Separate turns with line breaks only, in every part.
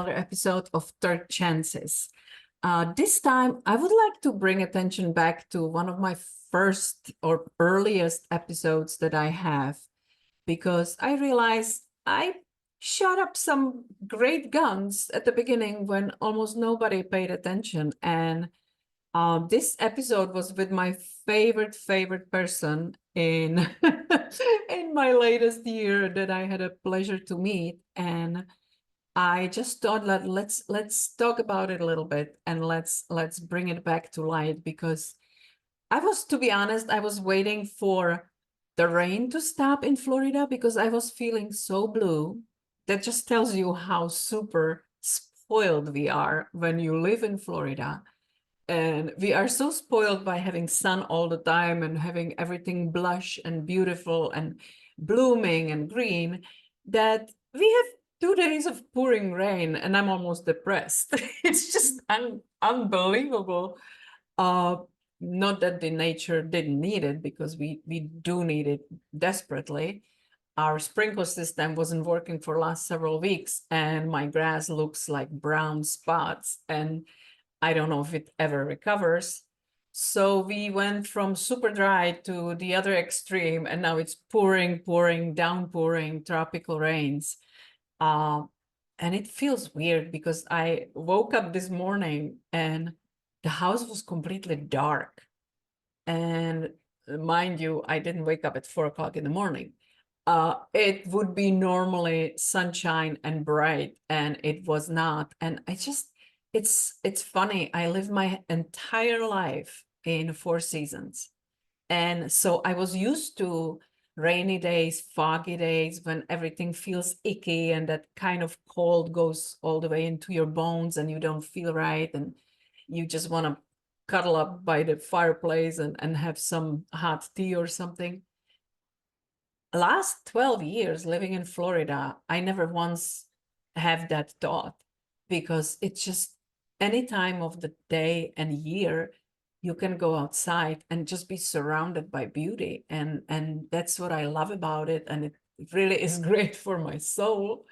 another episode of Third Chances. This time, I would like to bring attention back to one of my first or earliest episodes that I have, because I realized I shot up some great guns at the beginning when almost nobody paid attention. And this episode was with my favorite person in in my latest year that I had a pleasure to meet. And I just thought that let's talk about it a little bit, and let's bring it back to light, because to be honest, I was waiting for the rain to stop in Florida because I was feeling so blue. That just tells you how super spoiled we are when you live in Florida. And we are so spoiled by having sun all the time and having everything blush and beautiful and blooming and green, that we have 2 days of pouring rain and I'm almost depressed. It's just unbelievable. Uh, Not that the nature didn't need it, because we do need it desperately. Our sprinkler system wasn't working for the last several weeks, and my grass looks like brown spots, and I don't know if it ever recovers. So we went from super dry to the other extreme, and now it's pouring, downpouring, tropical rains. Uh, and it feels weird because I woke up this morning and the house was completely dark. And mind you, I didn't wake up at 4 o'clock in the morning. It would be normally sunshine and bright, and it was not. And it's funny. I lived my entire life in four seasons. And so I was used to rainy days, foggy days, when everything feels icky and that kind of cold goes all the way into your bones and you don't feel right. And you just want to cuddle up by the fireplace and have some hot tea or something. Last 12 years living in Florida, I never once have that thought, because it's just any time of the day and year you can go outside and just be surrounded by beauty. And that's what I love about it. And it really is great for my soul.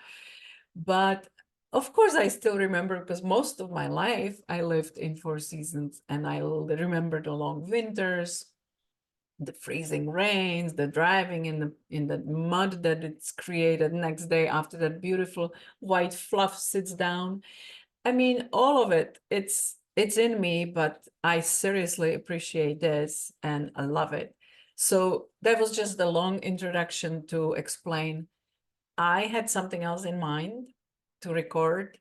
But of course, I still remember, because most of my life I lived in four seasons, and I remember the long winters, the freezing rains, the driving in the mud that it's created next day after that beautiful white fluff sits down. I mean, all of it, it's in me, but I seriously appreciate this and I love it. So that was just a long introduction to explain. I had something else in mind to record,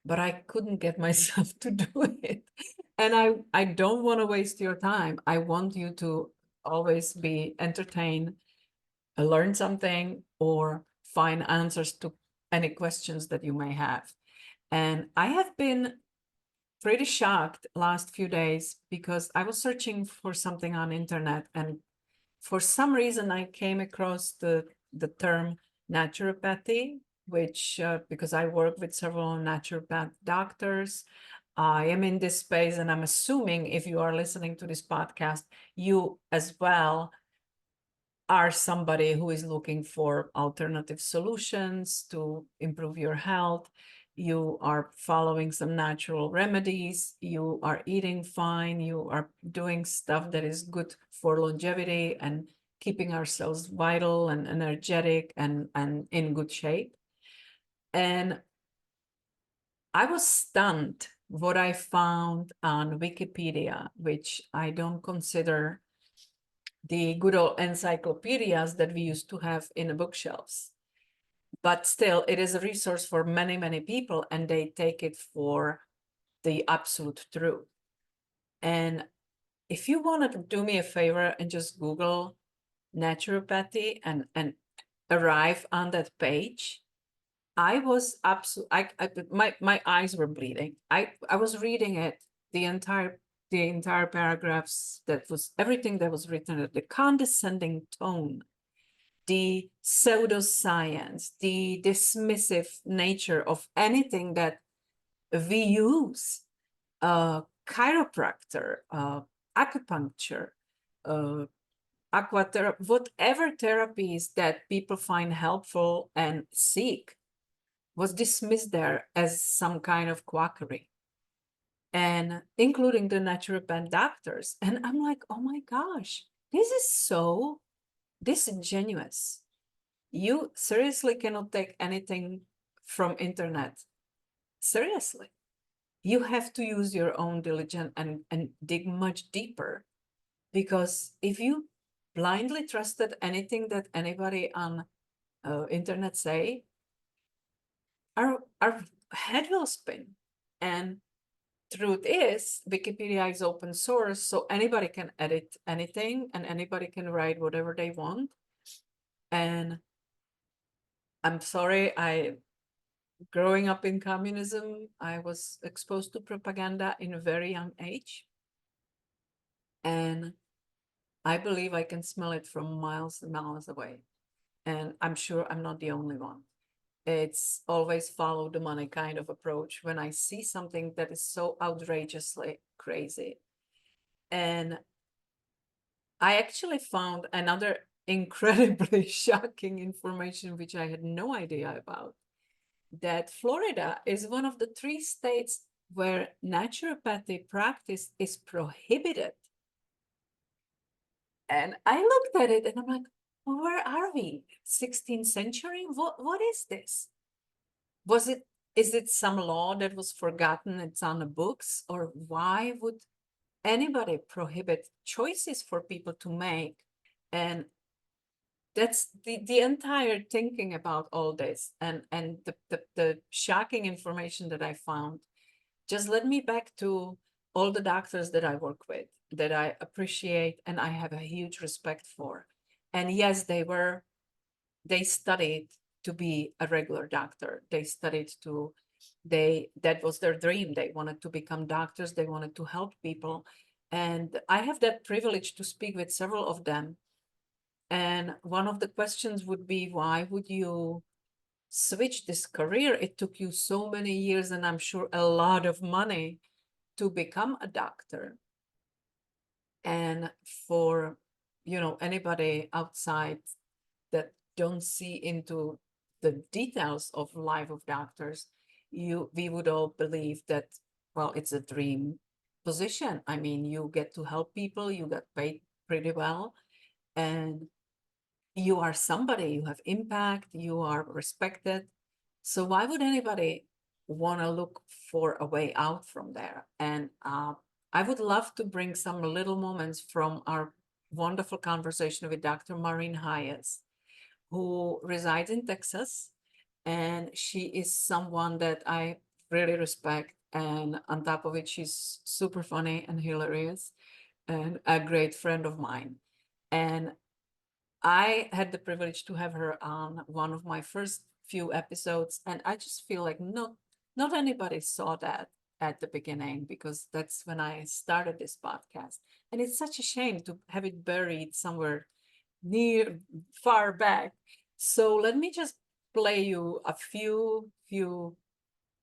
but I couldn't get myself to do it. And I don't want to waste your time. I want you to always be entertained, learn something, or find answers to any questions that you may have. And I have been pretty shocked last few days, because I was searching for something on internet, and for some reason I came across the term naturopathy, which because I work with several naturopath doctors, I am in this space, and I'm assuming if you are listening to this podcast, you as well are somebody who is looking for alternative solutions to improve your health. You are following some natural remedies, you are eating fine, you are doing stuff that is good for longevity and keeping ourselves vital and energetic and in good shape. And I was stunned what I found on Wikipedia, which I don't consider the good old encyclopedias that we used to have in the bookshelves. But still, it is a resource for many people, and they take it for the absolute truth. And if you want to do me a favor and just Google naturopathy and arrive on that page, I was absolutely, my eyes were bleeding. I was reading it, the entire paragraphs, that was everything that was written, the condescending tone, the pseudoscience, the dismissive nature of anything that we use, chiropractor, acupuncture, aquatherapy, whatever therapies that people find helpful and seek. was dismissed there as some kind of quackery, and including the naturopath doctors. And I'm like, oh my gosh, this is so disingenuous. You seriously cannot take anything from internet seriously. You have to use your own diligence and dig much deeper, because if you blindly trusted anything that anybody on internet say, our head will spin. And truth is, Wikipedia is open source, so anybody can edit anything and anybody can write whatever they want. And I'm sorry, growing up in communism, I was exposed to propaganda in a very young age. And I believe I can smell it from miles and miles away. And I'm sure I'm not the only one. It's always follow the money kind of approach when I see something that is so outrageously crazy. And I actually found another incredibly shocking information, which I had no idea about, that Florida is one of the 3 states where naturopathy practice is prohibited. And I looked at it and I'm like, well, where are we? 16th century? What is this? Is it some law that was forgotten? It's on the books? Or why would anybody prohibit choices for people to make? And that's the entire thinking about all this, and the shocking information that I found just led me back to all the doctors that I work with, that I appreciate and I have a huge respect for. And yes, they studied to be a regular doctor. They studied that was their dream. They wanted to become doctors. They wanted to help people. And I have that privilege to speak with several of them. And one of the questions would be, why would you switch this career? It took you so many years and I'm sure a lot of money to become a doctor. And for, anybody outside that don't see into the details of life of doctors, we would all believe that, well, it's a dream position. I mean, you get to help people, you get paid pretty well, and you are somebody, you have impact, you are respected. So why would anybody want to look for a way out from there? And I would love to bring some little moments from our wonderful conversation with Dr. Maureen Hayes, who resides in Texas. And she is someone that I really respect. And on top of it, she's super funny and hilarious and a great friend of mine. And I had the privilege to have her on one of my first few episodes, and I just feel like not anybody saw that at the beginning, because that's when I started this podcast. And it's such a shame to have it buried somewhere far back. So let me just play you a few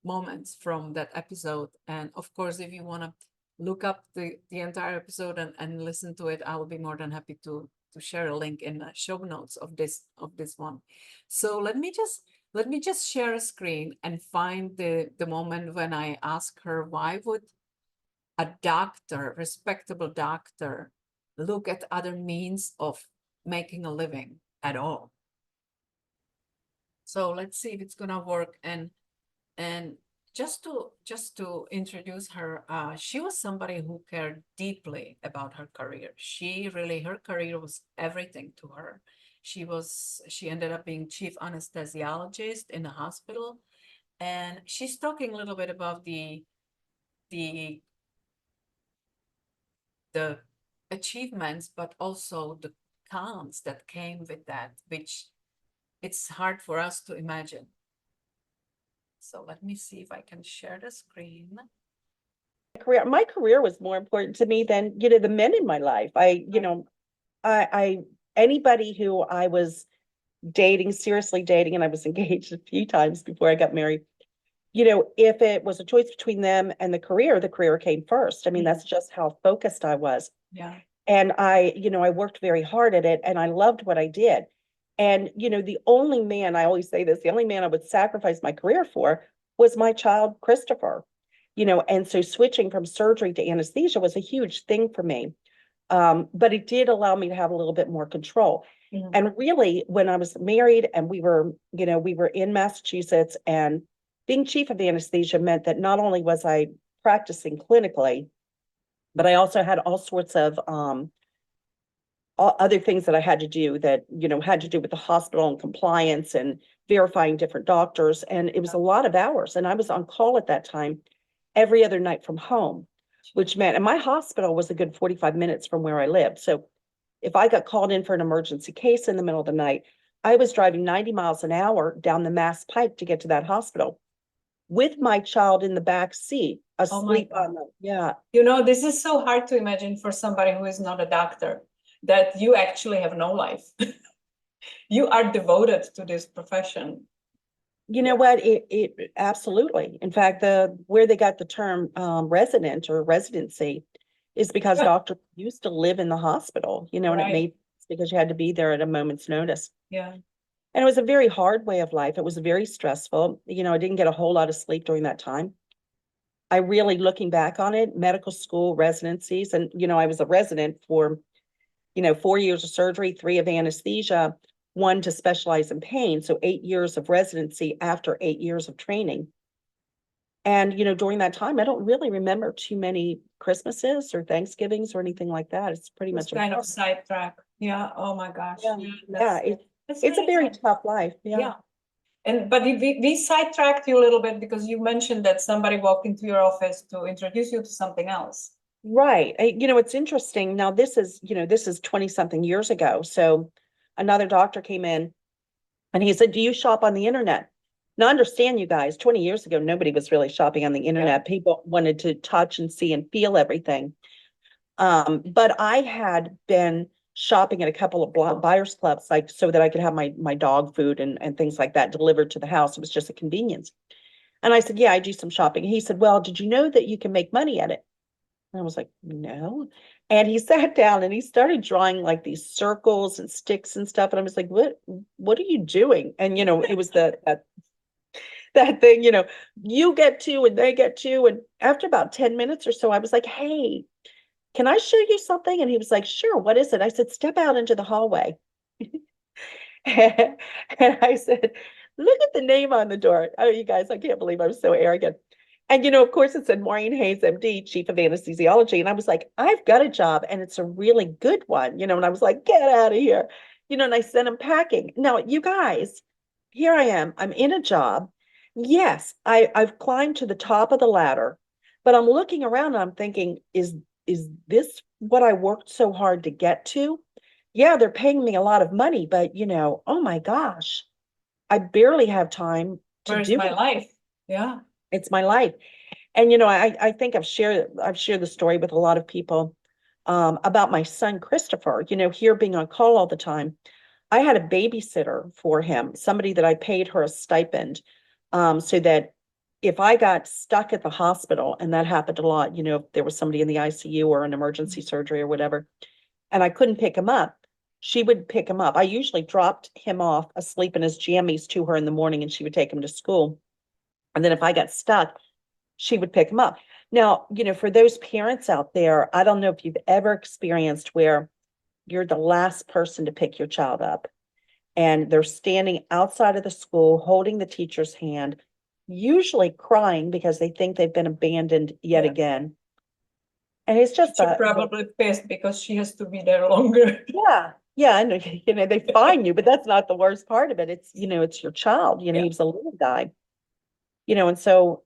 moments from that episode. And of course, if you want to look up the entire episode and listen to it, I will be more than happy to share a link in the show notes of this one. So let me just share a screen and find the moment when I ask her, why would a doctor, respectable doctor, look at other means of making a living at all? So let's see if it's gonna work. And just to introduce her, she was somebody who cared deeply about her career. Her career was everything to her. She ended up being chief anesthesiologist in a hospital. And she's talking a little bit about the achievements, but also the cons that came with that, which it's hard for us to imagine. So let me see if I can share the screen.
My career was more important to me than, the men in my life. I anybody who I was dating, seriously dating, and I was engaged a few times before I got married, if it was a choice between them and the career came first. I mean, that's just how focused I was.
Yeah.
And I worked very hard at it and I loved what I did. And, the only man, I always say this, the only man I would sacrifice my career for was my child, Christopher. And so switching from surgery to anesthesia was a huge thing for me. But it did allow me to have a little bit more control.
Mhm.
And really, when I was married and we were in Massachusetts, and being chief of anesthesia meant that not only was I practicing clinically, but I also had all sorts of other things that I had to do that, had to do with the hospital and compliance and verifying different doctors. And it was a lot of hours. And I was on call at that time every other night from home, which meant, and my hospital was a good 45 minutes from where I lived. So if I got called in for an emergency case in the middle of the night, I was driving 90 miles an hour down the Mass Pike to get to that hospital with my child in the back seat,
Oh my
asleep
God.
on the, yeah.
This is so hard to imagine for somebody who is not a doctor, that you actually have no life. You are devoted to this profession.
You know what? It absolutely. In fact, where they got the term resident or residency is because doctors used to live in the hospital, and it
Right.
made sense because you had to be there at a moment's notice.
Yeah.
And it was a very hard way of life. It was very stressful. I didn't get a whole lot of sleep during that time. I really, looking back on it, medical school residencies, and I was a resident for 4 years of surgery, 3 of anesthesia, 1 to specialize in pain. So 8 years of residency after 8 years of training. And, during that time, I don't really remember too many Christmases or Thanksgivings or anything like that. It's pretty
It's
much
kind of
apart.
sidetrack. Yeah. Oh my gosh.
Yeah,
Yeah.
it's
That's
a
really
very
sad.
tough life. Yeah.
Yeah. But we sidetracked you a little bit because you mentioned that somebody walked into your office to introduce you to something else.
Right. It's interesting. Now, this is 20 something years ago. So another doctor came in and he said, "Do you shop on the internet?" Now, understand, you guys, 20 years ago, nobody was really shopping on the internet. People wanted to touch and see and feel everything. But I had been shopping at a couple of buyers clubs, like, so that I could have my dog food and things like that delivered to the house. It was just a convenience. And I said, "Yeah, I do some shopping." He said, "Well, did you know that you can make money at it?" And I was like, "No." And he sat down and he started drawing like these circles and sticks and stuff. And I was like, what are you doing? And, it was that thing, you get 2 and they get 2. And after about 10 minutes or so, I was like, "Hey, can I show you something?" And he was like, "Sure, what is it?" I said, "Step out into the hallway." And I said, "Look at the name on the door." Oh, you guys, I can't believe I'm so arrogant. And, of course, it said Maureen Hayes, MD, Chief of Anesthesiology. And I was like, "I've got a job and it's a really good one," and I was like, "Get out of here." And I sent him packing. Now, you guys, here I am. I'm in a job. Yes, I've climbed to the top of the ladder, but I'm looking around and I'm thinking, is this what I worked so hard to get to? Yeah, they're paying me a lot of money, but oh my gosh, I barely have time to
Where's
do
my
it.
life? Yeah.
It's my life. And I think I've shared the story with a lot of people about my son Christopher, here being on call all the time. I had a babysitter for him, somebody that I paid her a stipend, so that if I got stuck at the hospital, and that happened a lot, if there was somebody in the ICU or an emergency surgery or whatever, and I couldn't pick him up, she would pick him up. I usually dropped him off asleep in his jammies to her in the morning, and she would take him to school. And then if I got stuck, she would pick him up. Now, for those parents out there, I don't know if you've ever experienced where you're the last person to pick your child up and they're standing outside of the school holding the teacher's hand, usually crying because they think they've been abandoned yet again. And it's just
She's probably pissed because she has to be there longer.
yeah, and they fine you, but that's not the worst part of it. It's it's your child. He was a little guy. And so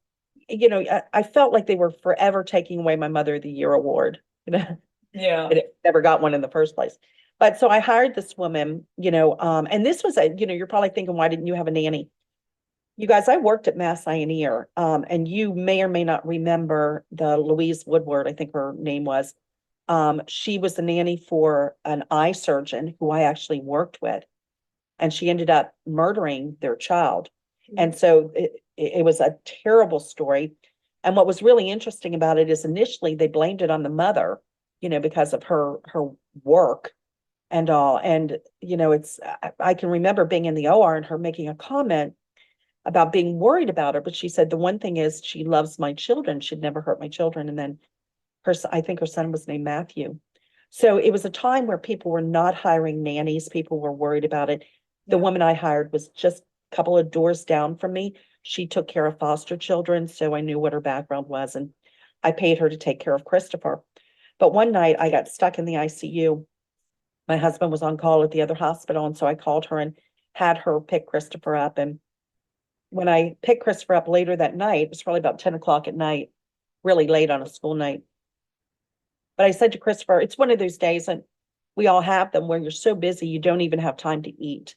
I felt like they were forever taking away my Mother of the Year award.
Yeah.
I never got one in the first place. But so I hired this woman, and this was you're probably thinking, why didn't you have a nanny? You guys, I worked at Mass Ioneer, and you may or may not remember the Louise Woodward, I think her name was. She was the nanny for an eye surgeon who I actually worked with, and she ended up murdering their child. And so it was a terrible story. And what was really interesting about it is initially they blamed it on the mother, because of her work. and all. And, I can remember being in the OR and her making a comment about being worried about her. But she said, the one thing is she loves my children. She'd never hurt my children. And then I think her son was named Matthew. So it was a time where people were not hiring nannies. People were worried about it. The woman I hired was just a couple of doors down from me. She took care of foster children, so I knew what her background was, and I paid her to take care of Christopher. But one night I got stuck in the ICU. My husband was on call at the other hospital, and so I called her and had her pick Christopher up. And when I picked Christopher up later that night, it was probably about 10 o'clock at night, really late on a school night. But I said to Christopher, it's one of those days, and we all have them, where you're so busy you don't even have time to eat.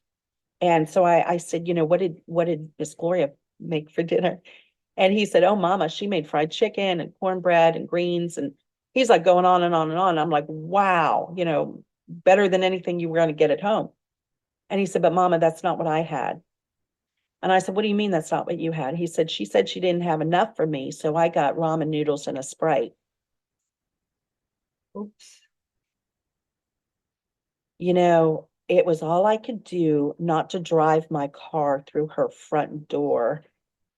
And so I said, what did Miss Gloria make for dinner? And he said, oh, Mama, she made fried chicken and cornbread and greens. And he's like going on and on and on. I'm like, wow, better than anything you were going to get at home. And he said, but Mama, that's not what I had. And I said, what do you mean that's not what you had? He said she didn't have enough for me, so I got ramen noodles and a Sprite.
Oops.
It was all I could do not to drive my car through her front door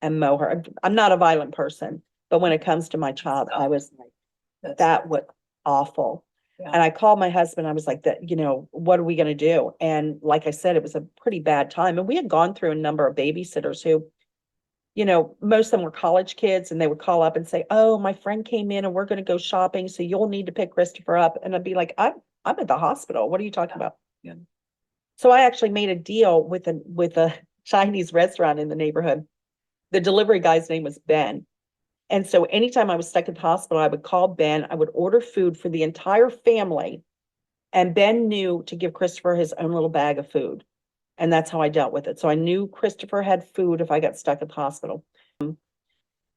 and mow her. I'm not a violent person, but when it comes to my child, I was like, that was awful.
Yeah.
And I called my husband. I was like, what are we going to do? And like I said, it was a pretty bad time. And we had gone through a number of babysitters who, most of them were college kids, and they would call up and say, oh, my friend came in and we're going to go shopping, so you'll need to pick Christopher up. And I'd be like, I'm at the hospital. What are you talking about?
Yeah.
So I actually made a deal with a Chinese restaurant in the neighborhood. The delivery guy's name was Ben. And so anytime I was stuck at the hospital, I would call Ben. I would order food for the entire family. And Ben knew to give Christopher his own little bag of food. And that's how I dealt with it. So I knew Christopher had food if I got stuck at the hospital.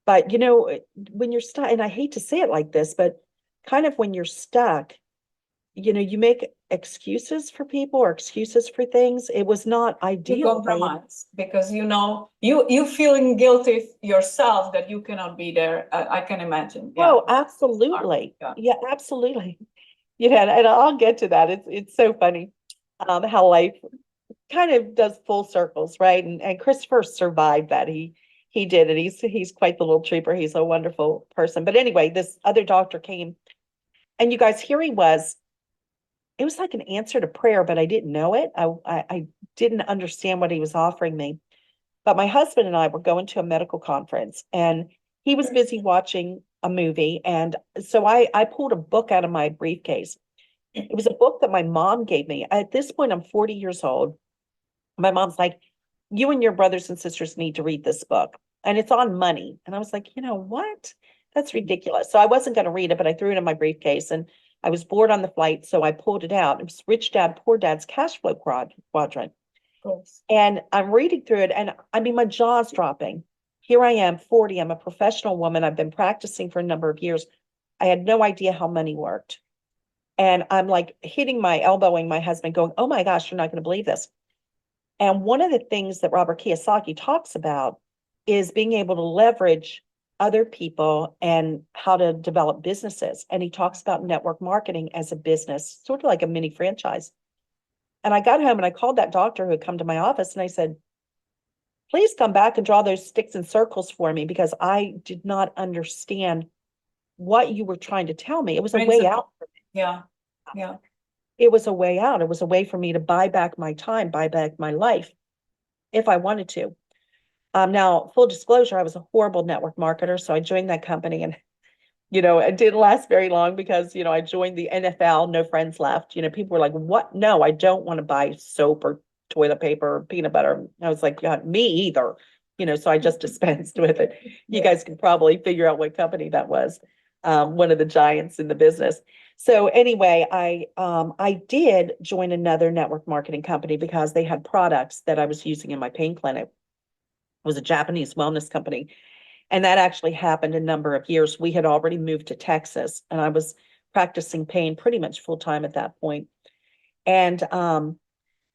But, when you're stuck, and I hate to say it like this, but kind of when you're stuck, you make excuses for people or excuses for things. It was not
You
ideal.
compromise because you feeling guilty yourself that you cannot be there. I can imagine. Yeah.
Oh, absolutely.
Yeah.
Yeah, absolutely. And I'll get to that. It's so funny how life kind of does full circles, right? And Christopher survived that. He did it. He's quite the little trooper. He's a wonderful person. But anyway, this other doctor came, and you guys, here he was. It was like an answer to prayer, but I didn't know it. I didn't understand what he was offering me. But my husband and I were going to a medical conference, and he was busy watching a movie. And so I pulled a book out of my briefcase. It was a book that my mom gave me. At this point, I'm 40 years old. My mom's like, you and your brothers and sisters need to read this book. And it's on money. And I was like, what? That's ridiculous. So I wasn't going to read it, but I threw it in my briefcase, and I was bored on the flight. So I pulled it out. It was Rich Dad, Poor Dad's Cash Flow Quadrant. And I'm reading through it, and I mean, my jaw's dropping. Here I am, 40. I'm a professional woman. I've been practicing for a number of years. I had no idea how money worked. And I'm like elbowing my husband, going, oh my gosh, you're not going to believe this. And one of the things that Robert Kiyosaki talks about is being able to leverage other people and how to develop businesses. And he talks about network marketing as a business, sort of like a mini franchise. And I got home and I called that doctor who had come to my office, and I said, please come back and draw those sticks and circles for me, because I did not understand what you were trying to tell me. It was a way out.
Yeah. Yeah.
It was a way out. It was a way for me to buy back my time, buy back my life if I wanted to. Now, full disclosure, I was a horrible network marketer. So I joined that company, and, it didn't last very long because, I joined the NFL, no friends left. People were like, what? No, I don't want to buy soap or toilet paper or peanut butter. I was like, God, me either. So I just dispensed with it. You guys can probably figure out what company that was. One of the giants in the business. So anyway, I did join another network marketing company because they had products that I was using in my pain clinic. It was a Japanese wellness company. And that actually happened a number of years. We had already moved to Texas, and I was practicing pain pretty much full time at that point. And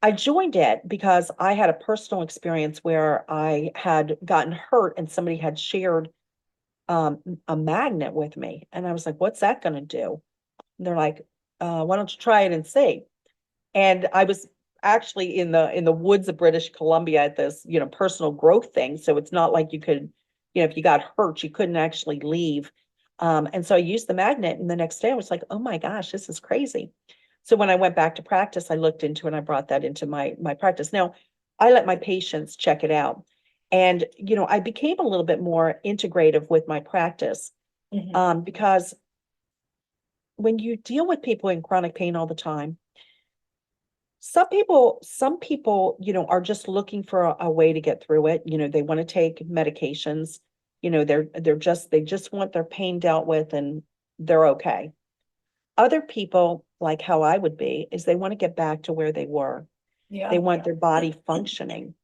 I joined it because I had a personal experience where I had gotten hurt and somebody had shared a magnet with me. And I was like, what's that going to do? And they're like, why don't you try it and see? And I was actually in the woods of British Columbia at this, personal growth thing. So it's not like you could, if you got hurt, you couldn't actually leave. And so I used the magnet, and the next day I was like, oh my gosh, this is crazy. So when I went back to practice, I looked into it and I brought that into my practice. Now, I let my patients check it out. And, I became a little bit more integrative with my practice, because when you deal with people in chronic pain all the time, some people, are just looking for a way to get through it. They want to take medications, they just want their pain dealt with and they're okay. Other people, like how I would be, is they want to get back to where they were.
Yeah.
They want their body functioning.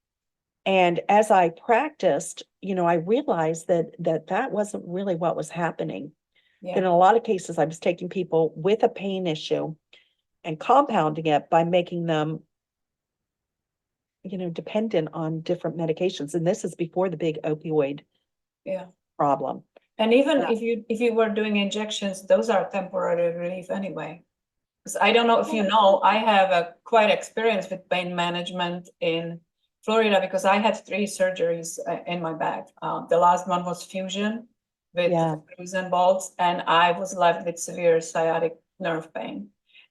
And as I practiced, I realized that wasn't really what was happening.
Yeah.
In a lot of cases, I was taking people with a pain issue and compounding it by making them, dependent on different medications. And this is before the big opioid
Yeah.
problem.
And even if you were doing injections, those are temporary relief anyway. Because I don't know if you know, I have a quite experience with pain management in Florida because I had 3 surgeries in my back. The last one was fusion with screws and bolts, and I was left with severe sciatic nerve pain.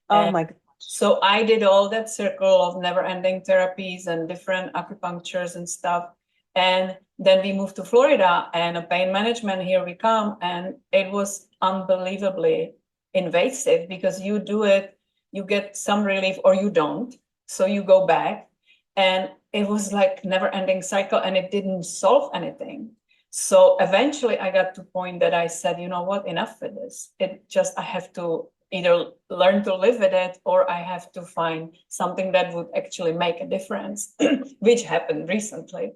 Oh my God.
So I did all that circle of never-ending therapies and different acupunctures and stuff. And then we moved to Florida and a pain management, here we come. And it was unbelievably invasive because you do it, you get some relief or you don't. So you go back, and it was like never-ending cycle, and it didn't solve anything. So eventually I got to the point that I said, you know what, enough with this. I have to either learn to live with it, or I have to find something that would actually make a difference, which happened recently.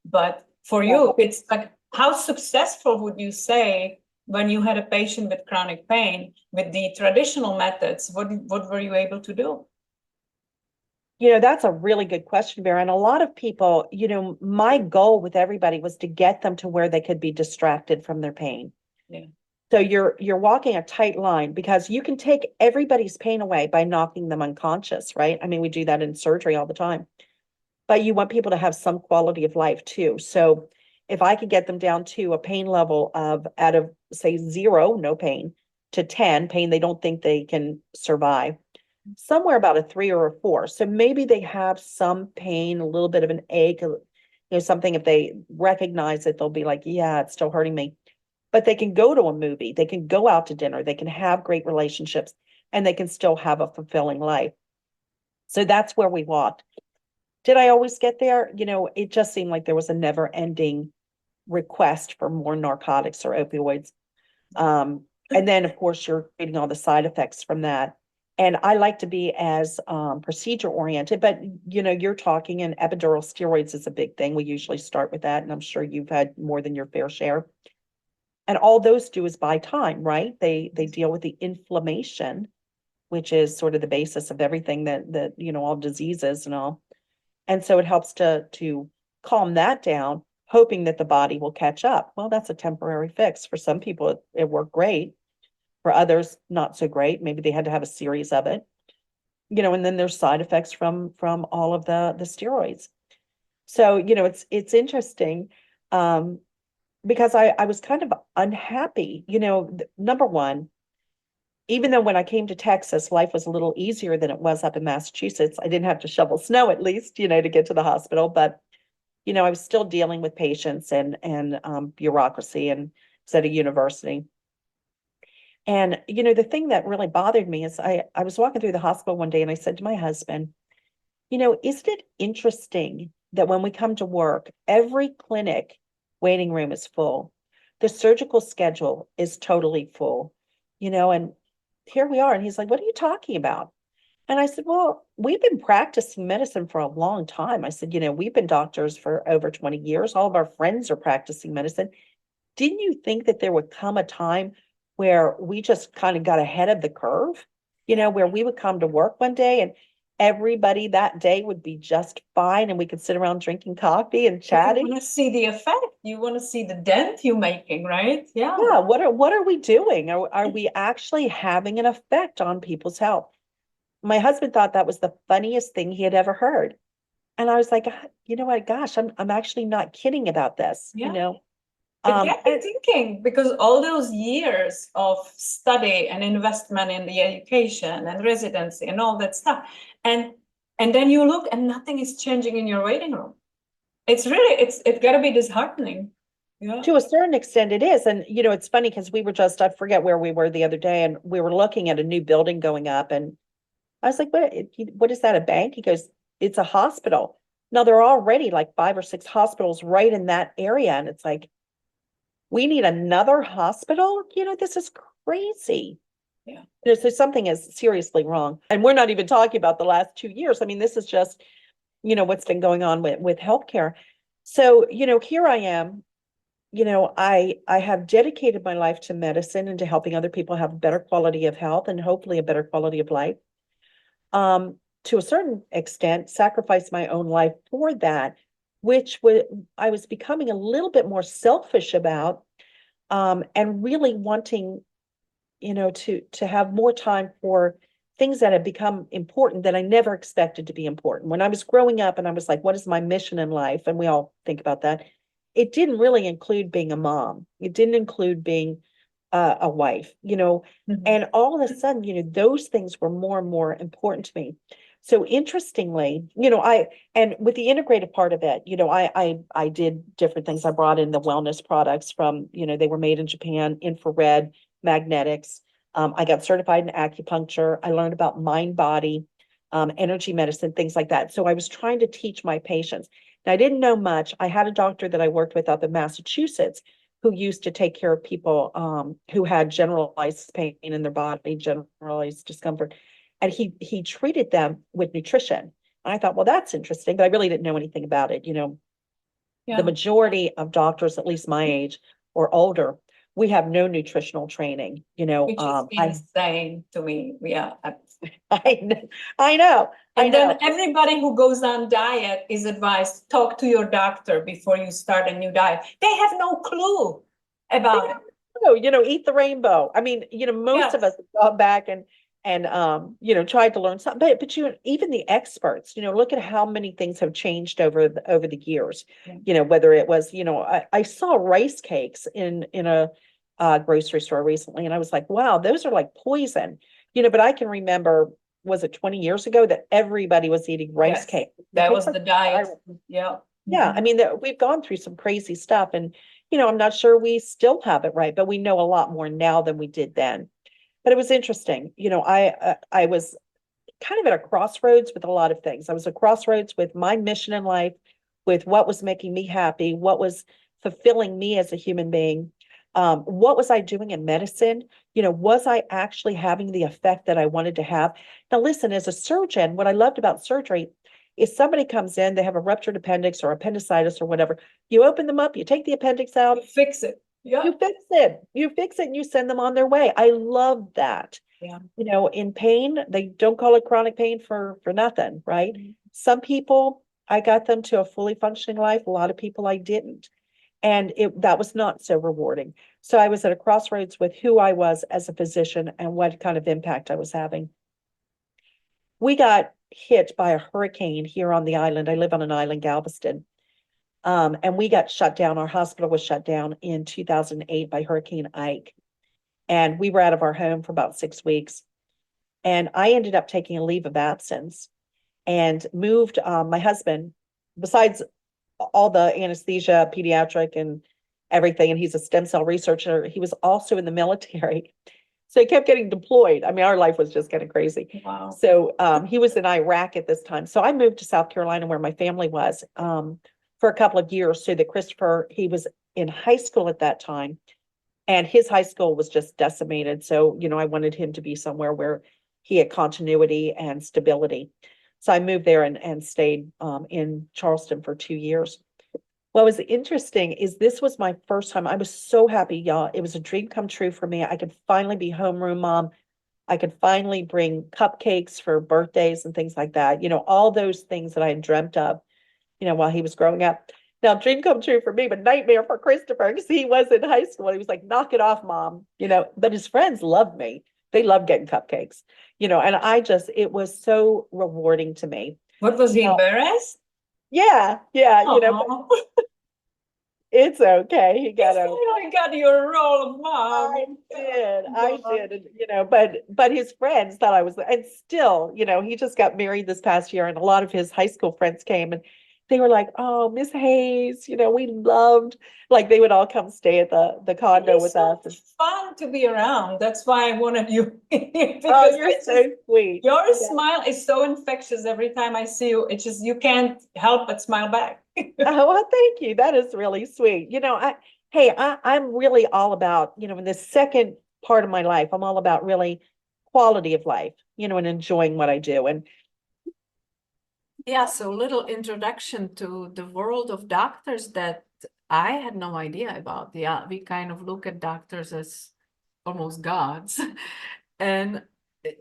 But for you, it's like, how successful would you say when you had a patient with chronic pain with the traditional methods? What were you able to do?
That's a really good question, Vera. And a lot of people, my goal with everybody was to get them to where they could be distracted from their pain.
Yeah.
So you're walking a tight line, because you can take everybody's pain away by knocking them unconscious, right? I mean, we do that in surgery all the time. But you want people to have some quality of life too. So if I could get them down to a pain level of, out of say 0, no pain, to 10, pain they don't think they can survive, somewhere about a 3 or a 4. So maybe they have some pain, a little bit of an ache, something. If they recognize it, they'll be like, yeah, it's still hurting me. But they can go to a movie, they can go out to dinner, they can have great relationships, and they can still have a fulfilling life. So that's where we walked. Did I always get there? It just seemed like there was a never ending request for more narcotics or opioids. And then, of course, you're getting all the side effects from that. And I like to be as procedure oriented, but you're talking, and epidural steroids is a big thing. We usually start with that, and I'm sure you've had more than your fair share. And all those do is buy time, right? They deal with the inflammation, which is sort of the basis of everything that all diseases and all. And so it helps to calm that down, hoping that the body will catch up. Well, that's a temporary fix. For some people, it worked great. For others, not so great. Maybe they had to have a series of it. And then there's side effects from all of the steroids. So, it's interesting. Because I was kind of unhappy, number one, even though when I came to Texas, life was a little easier than it was up in Massachusetts. I didn't have to shovel snow, at least, to get to the hospital. But, I was still dealing with patients and bureaucracy, and was at a university. And, the thing that really bothered me is I was walking through the hospital one day, and I said to my husband, isn't it interesting that when we come to work, every clinic waiting room is full. The surgical schedule is totally full, and here we are. And he's like, what are you talking about? And I said, well, we've been practicing medicine for a long time. I said, we've been doctors for over 20 years. All of our friends are practicing medicine. Didn't you think that there would come a time where we just kind of got ahead of the curve, where we would come to work one day and everybody that day would be just fine, and we could sit around drinking coffee and chatting?
You want to see the effect. You want to see the dent you're making, right? Yeah.
Yeah. What are we doing? Are we actually having an effect on people's health? my husband thought that was the funniest thing he had ever heard. And I was like, you know what, gosh, I'm actually not kidding about this, you
Yeah.
know?
It gets me thinking, because all those years of study and investment in the education and residency and all that stuff, and then you look and nothing is changing in your waiting room. It's really, it's got to be disheartening. Yeah.
To a certain extent, it is. And, you know, it's funny because we were just, I forget where we were the other day, and we were looking at a new building going up. And I was like, what is that, a bank? He goes, it's a hospital. Now, there are already like 5 or 6 hospitals right in that area. And it's like, we need another hospital? You know, this is crazy.
Yeah.
You know, so something is seriously wrong. And we're not even talking about the last 2 years. I mean, this is just, you know, what's been going on with healthcare. So, you know, here I am. You know, I have dedicated my life to medicine and to helping other people have a better quality of health and hopefully a better quality of life. To a certain extent, sacrifice my own life for that, which I was becoming a little bit more selfish about, and really wanting, you know, to have more time for things that have become important that I never expected to be important. When I was growing up and I was like, what is my mission in life? And we all think about that. It didn't really include being a mom. It didn't include being a wife, you know, and all of a sudden, you know, those things were more and more important to me. So interestingly, you know, and with the integrative part of it, you know, I did different things. I brought in the wellness products from, you know, they were made in Japan, infrared, magnetics. I got certified in acupuncture. I learned about mind body, energy medicine, things like that. So I was trying to teach my patients. And I didn't know much. I had a doctor that I worked with up in Massachusetts who used to take care of people who had generalized pain in their body, generalized discomfort. And he treated them with nutrition. And I thought, well, that's interesting, but I really didn't know anything about it. You know,
Yeah.
the majority of doctors, at least my age or older, we have no nutritional training, you know.
Which is insane to me. Yeah.
I know.
And then everybody who goes on diet is advised, talk to your doctor before you start a new diet. They have no clue about it.
You know, eat the rainbow. I mean, you know, most of us have gone back and you know, tried to learn something, but you know, even the experts, you know, look at how many things have changed over the years. You know, whether it was, you know, I saw rice cakes in a grocery store recently, and I was like, wow, those are like poison. You know, but I can remember, was it 20 years ago that everybody was eating rice cake?
That was the diet. Yeah.
Yeah. I mean, we've gone through some crazy stuff, and, you know, I'm not sure we still have it right, but we know a lot more now than we did then. But it was interesting. You know, I was kind of at a crossroads with a lot of things. I was at a crossroads with my mission in life, with what was making me happy, what was fulfilling me as a human being. What was I doing in medicine? You know, was I actually having the effect that I wanted to have? Now, listen, as a surgeon, what I loved about surgery is somebody comes in, they have a ruptured appendix or appendicitis or whatever. You open them up, you take the appendix out,
you fix it. Yeah.
You fix it and you send them on their way. I love that.
Yeah.
You know, in pain, they don't call it chronic pain for nothing, right? Some people, I got them to a fully functioning life. A lot of people I didn't. And that was not so rewarding. So I was at a crossroads with who I was as a physician and what kind of impact I was having. We got hit by a hurricane here on the island. I live on an island, Galveston. And we got shut down. Our hospital was shut down in 2008 by Hurricane Ike. And we were out of our home for about 6 weeks. And I ended up taking a leave of absence and moved my husband, besides all the anesthesia, pediatric and everything, and he's a stem cell researcher. He was also in the military. So he kept getting deployed. I mean, our life was just kind of crazy.
Wow.
So he was in Iraq at this time. So I moved to South Carolina where my family was for a couple of years so that Christopher, he was in high school at that time. And his high school was just decimated. So, you know, I wanted him to be somewhere where he had continuity and stability. So I moved there and stayed in Charleston for 2 years. What was interesting is this was my first time. I was so happy, y'all. It was a dream come true for me. I could finally be homeroom mom. I could finally bring cupcakes for birthdays and things like that. You know, all those things that I had dreamt of, you know, while he was growing up. Now, dream come true for me, but nightmare for Christopher because he was in high school. He was like, knock it off, mom. You know, but his friends loved me. They loved getting cupcakes. and it was so rewarding to me.
What, was he
Well,
embarrassed?
yeah, but
Oh,
it's okay. He got over.
I got your role, mom.
I did, and, but his friends thought I was, and still, he just got married this past year, and a lot of his high school friends came, and they were like, "Oh, Miss Hayes, we loved," like they would all come stay at the condo with
so
us.
fun to be around. That's why I wanted you
Oh,
because
you're so sweet.
your
Yeah.
smile is so infectious. Every time I see you, it's just you can't help but smile back.
Oh, well, thank you. That is really sweet. I'm really all about, in the second part of my life, I'm all about really quality of life, and enjoying what I do. And
Yeah, so little introduction to the world of doctors that I had no idea about. Yeah, we kind of look at doctors as almost gods, and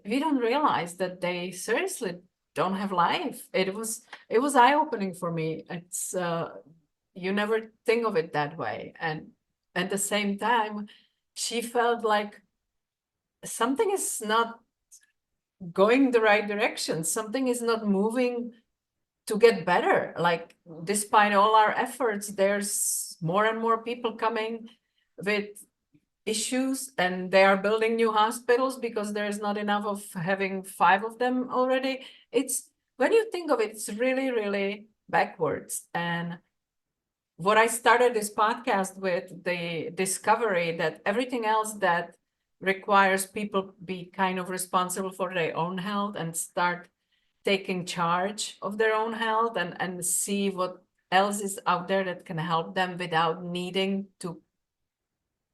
we don't realize that they seriously don't have life. It was eye-opening for me. It's you never think of it that way, and at the same time, she felt like something is not going the right direction. Something is not moving to get better. Like, despite all our efforts, there's more and more people coming with issues, and they are building new hospitals because there's not enough of having 5 of them already. It's, when you think of it, it's really, really backwards. And what I started this podcast with, the discovery that everything else that requires people be kind of responsible for their own health and start taking charge of their own health, and see what else is out there that can help them without needing to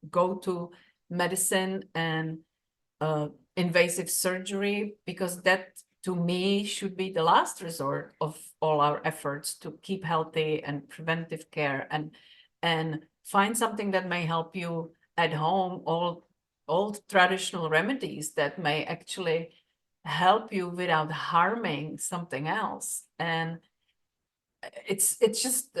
go to medicine and invasive surgery, because that, to me, should be the last resort of all our efforts to keep healthy, and preventive care, and find something that may help you at home, all old traditional remedies that may actually help you without harming something else. And it's just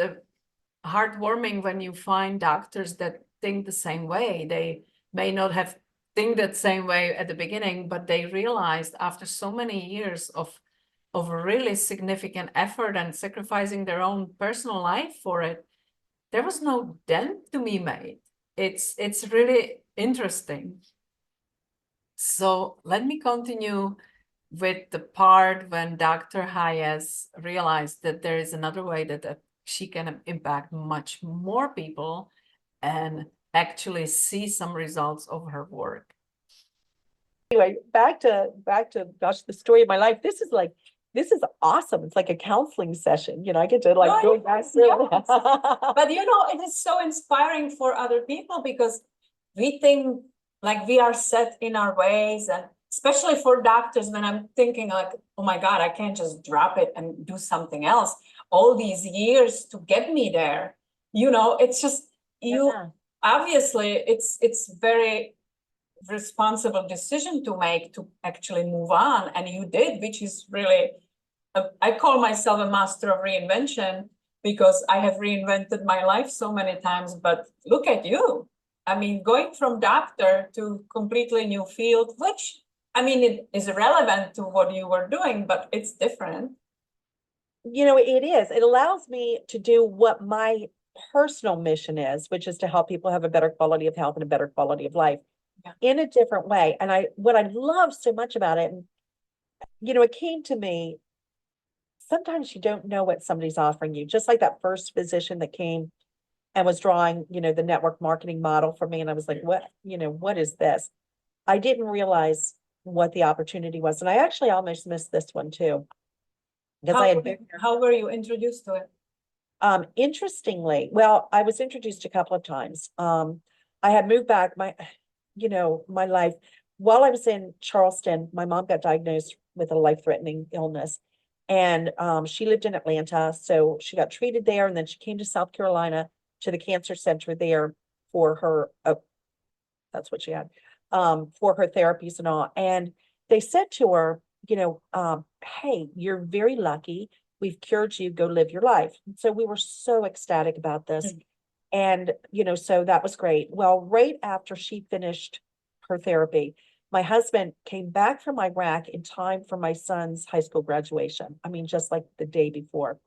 heartwarming when you find doctors that think the same way. They may not have think that same way at the beginning, but they realized after so many years of really significant effort and sacrificing their own personal life for it, there was no dent to be made. It's really interesting. So let me continue with the part when Dr. Hayes realized that there is another way that she can impact much more people and actually see some results of her work.
anyway, back to gosh, the story of my life. This is awesome. It's like a counseling session. I get to like go back through.
But it is so inspiring for other people, because we think like we are set in our ways, and especially for doctors, when I'm thinking like, oh my God, I can't just drop it and do something else. All these years to get me there, it's just obviously it's very responsible decision to make to actually move on, and you did, which is really I call myself a master of reinvention, because I have reinvented my life so many times. But look at you. I mean, going from doctor to completely new field, which, I mean, it is relevant to what you were doing, but it's different.
It is. It allows me to do what my personal mission is, which is to help people have a better quality of health and a better quality of life in a different way. And what I love so much about it, and it came to me, sometimes you don't know what somebody's offering you. Just like that first physician that came and was drawing, the network marketing model for me. And I was like, what is this? I didn't realize what the opportunity was. And I actually almost missed this one too. Because
how were you introduced to it?
Interestingly, well, I was introduced a couple of times. I had moved back my life while I was in Charleston. My mom got diagnosed with a life-threatening illness, and she lived in Atlanta, so she got treated there, and then she came to South Carolina to the cancer center there for her. That's what she had for her therapies and all. And they said to her, hey, you're very lucky. We've cured you. Go live your life. So we were so ecstatic about this. And, so that was great. Well, right after she finished her therapy, My husband came back from Iraq in time for my son's high school graduation. I mean, just like the day before.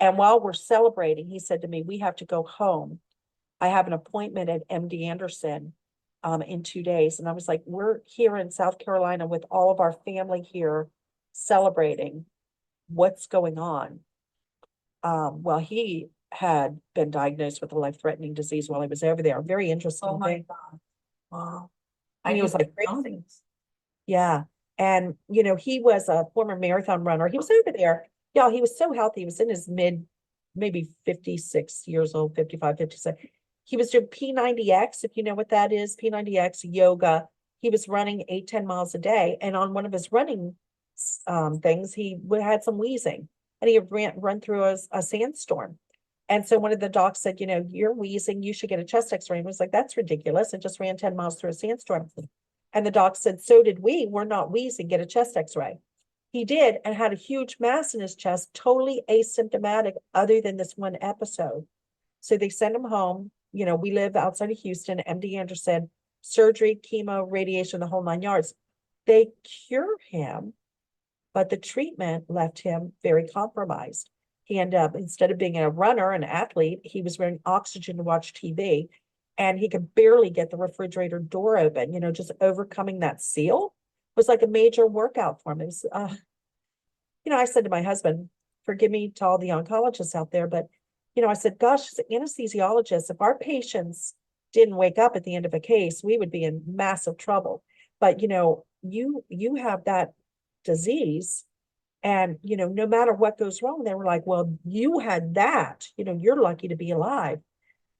And while we're celebrating, he said to me, we have to go home. I have an appointment at MD Anderson in 2 days. And I was like, we're here in South Carolina with all of our family here celebrating. What's going on? Well, he had been diagnosed with a life-threatening disease while he was over there. Very interesting
Oh my
thing.
God. Wow.
And he was like,
great things.
yeah. And, he was a former marathon runner. He was over there. Yeah, he was so healthy. He was in his maybe 56 years old, 55, 56. He was doing P90X, if you know what that is, P90X, yoga. He was running 8-10 miles a day. And on one of his running things, he had some wheezing. And he had run through a sandstorm. And so one of the docs said, you're wheezing, you should get a chest x-ray. And I was like, that's ridiculous. And just ran 10 miles through a sandstorm. And the doc said, so did we. We're not wheezing, get a chest x-ray. He did, and had a huge mass in his chest, totally asymptomatic other than this one episode. So they sent him home. We live outside of Houston, MD Anderson, surgery, chemo, radiation, the whole 9 yards. They cure him, but the treatment left him very compromised. He ended up, instead of being a runner, an athlete, he was wearing oxygen to watch TV. And he could barely get the refrigerator door open, just overcoming that seal was like a major workout for him. It was, I said to my husband, forgive me to all the oncologists out there, but, I said, gosh, as anesthesiologists, if our patients didn't wake up at the end of a case, we would be in massive trouble. But, you have that disease and, no matter what goes wrong, they were like, well, you had that, you're lucky to be alive.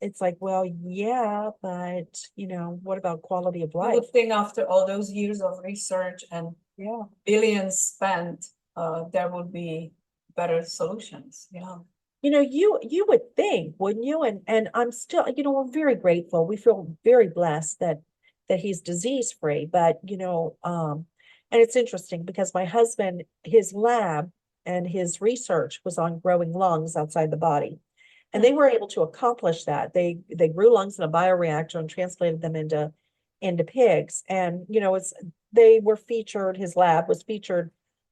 It's like, well, yeah, but, what about quality of
You
life?
would think after all those years of research and
Yeah.
billions spent, there would be better solutions. Yeah.
You would think, wouldn't you? And I'm still, we're very grateful. We feel very blessed that he's disease free. But and it's interesting because my husband, his lab and his research was on growing lungs outside the body. And they were able to accomplish that. They grew lungs in a bioreactor and transplanted them into pigs. And they were featured, his lab was featured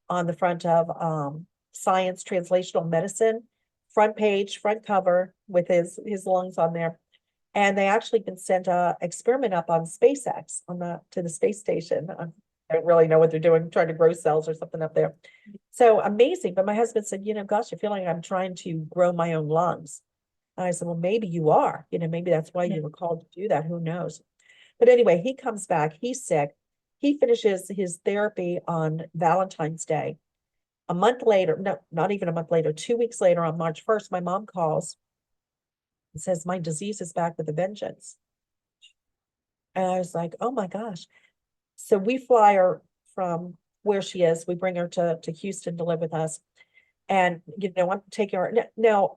on the front of Science Translational Medicine, front page, front cover with his lungs on there. And they actually been sent a experiment up on SpaceX to the space station. I don't really know what they're doing, trying to grow cells or something up there. So amazing. But my husband said, gosh, I feel like I'm trying to grow my own lungs. And I said, well, maybe you are, maybe that's why you were called to do that. Who knows? But anyway, he comes back, he's sick. He finishes his therapy on Valentine's Day. A month later, no, not even a month later, 2 weeks later on March 1st, my mom calls and says, my disease is back with a vengeance. And I was like, oh my gosh. So we fly her from where she is. We bring her to Houston to live with us. And, I'm taking her. Now,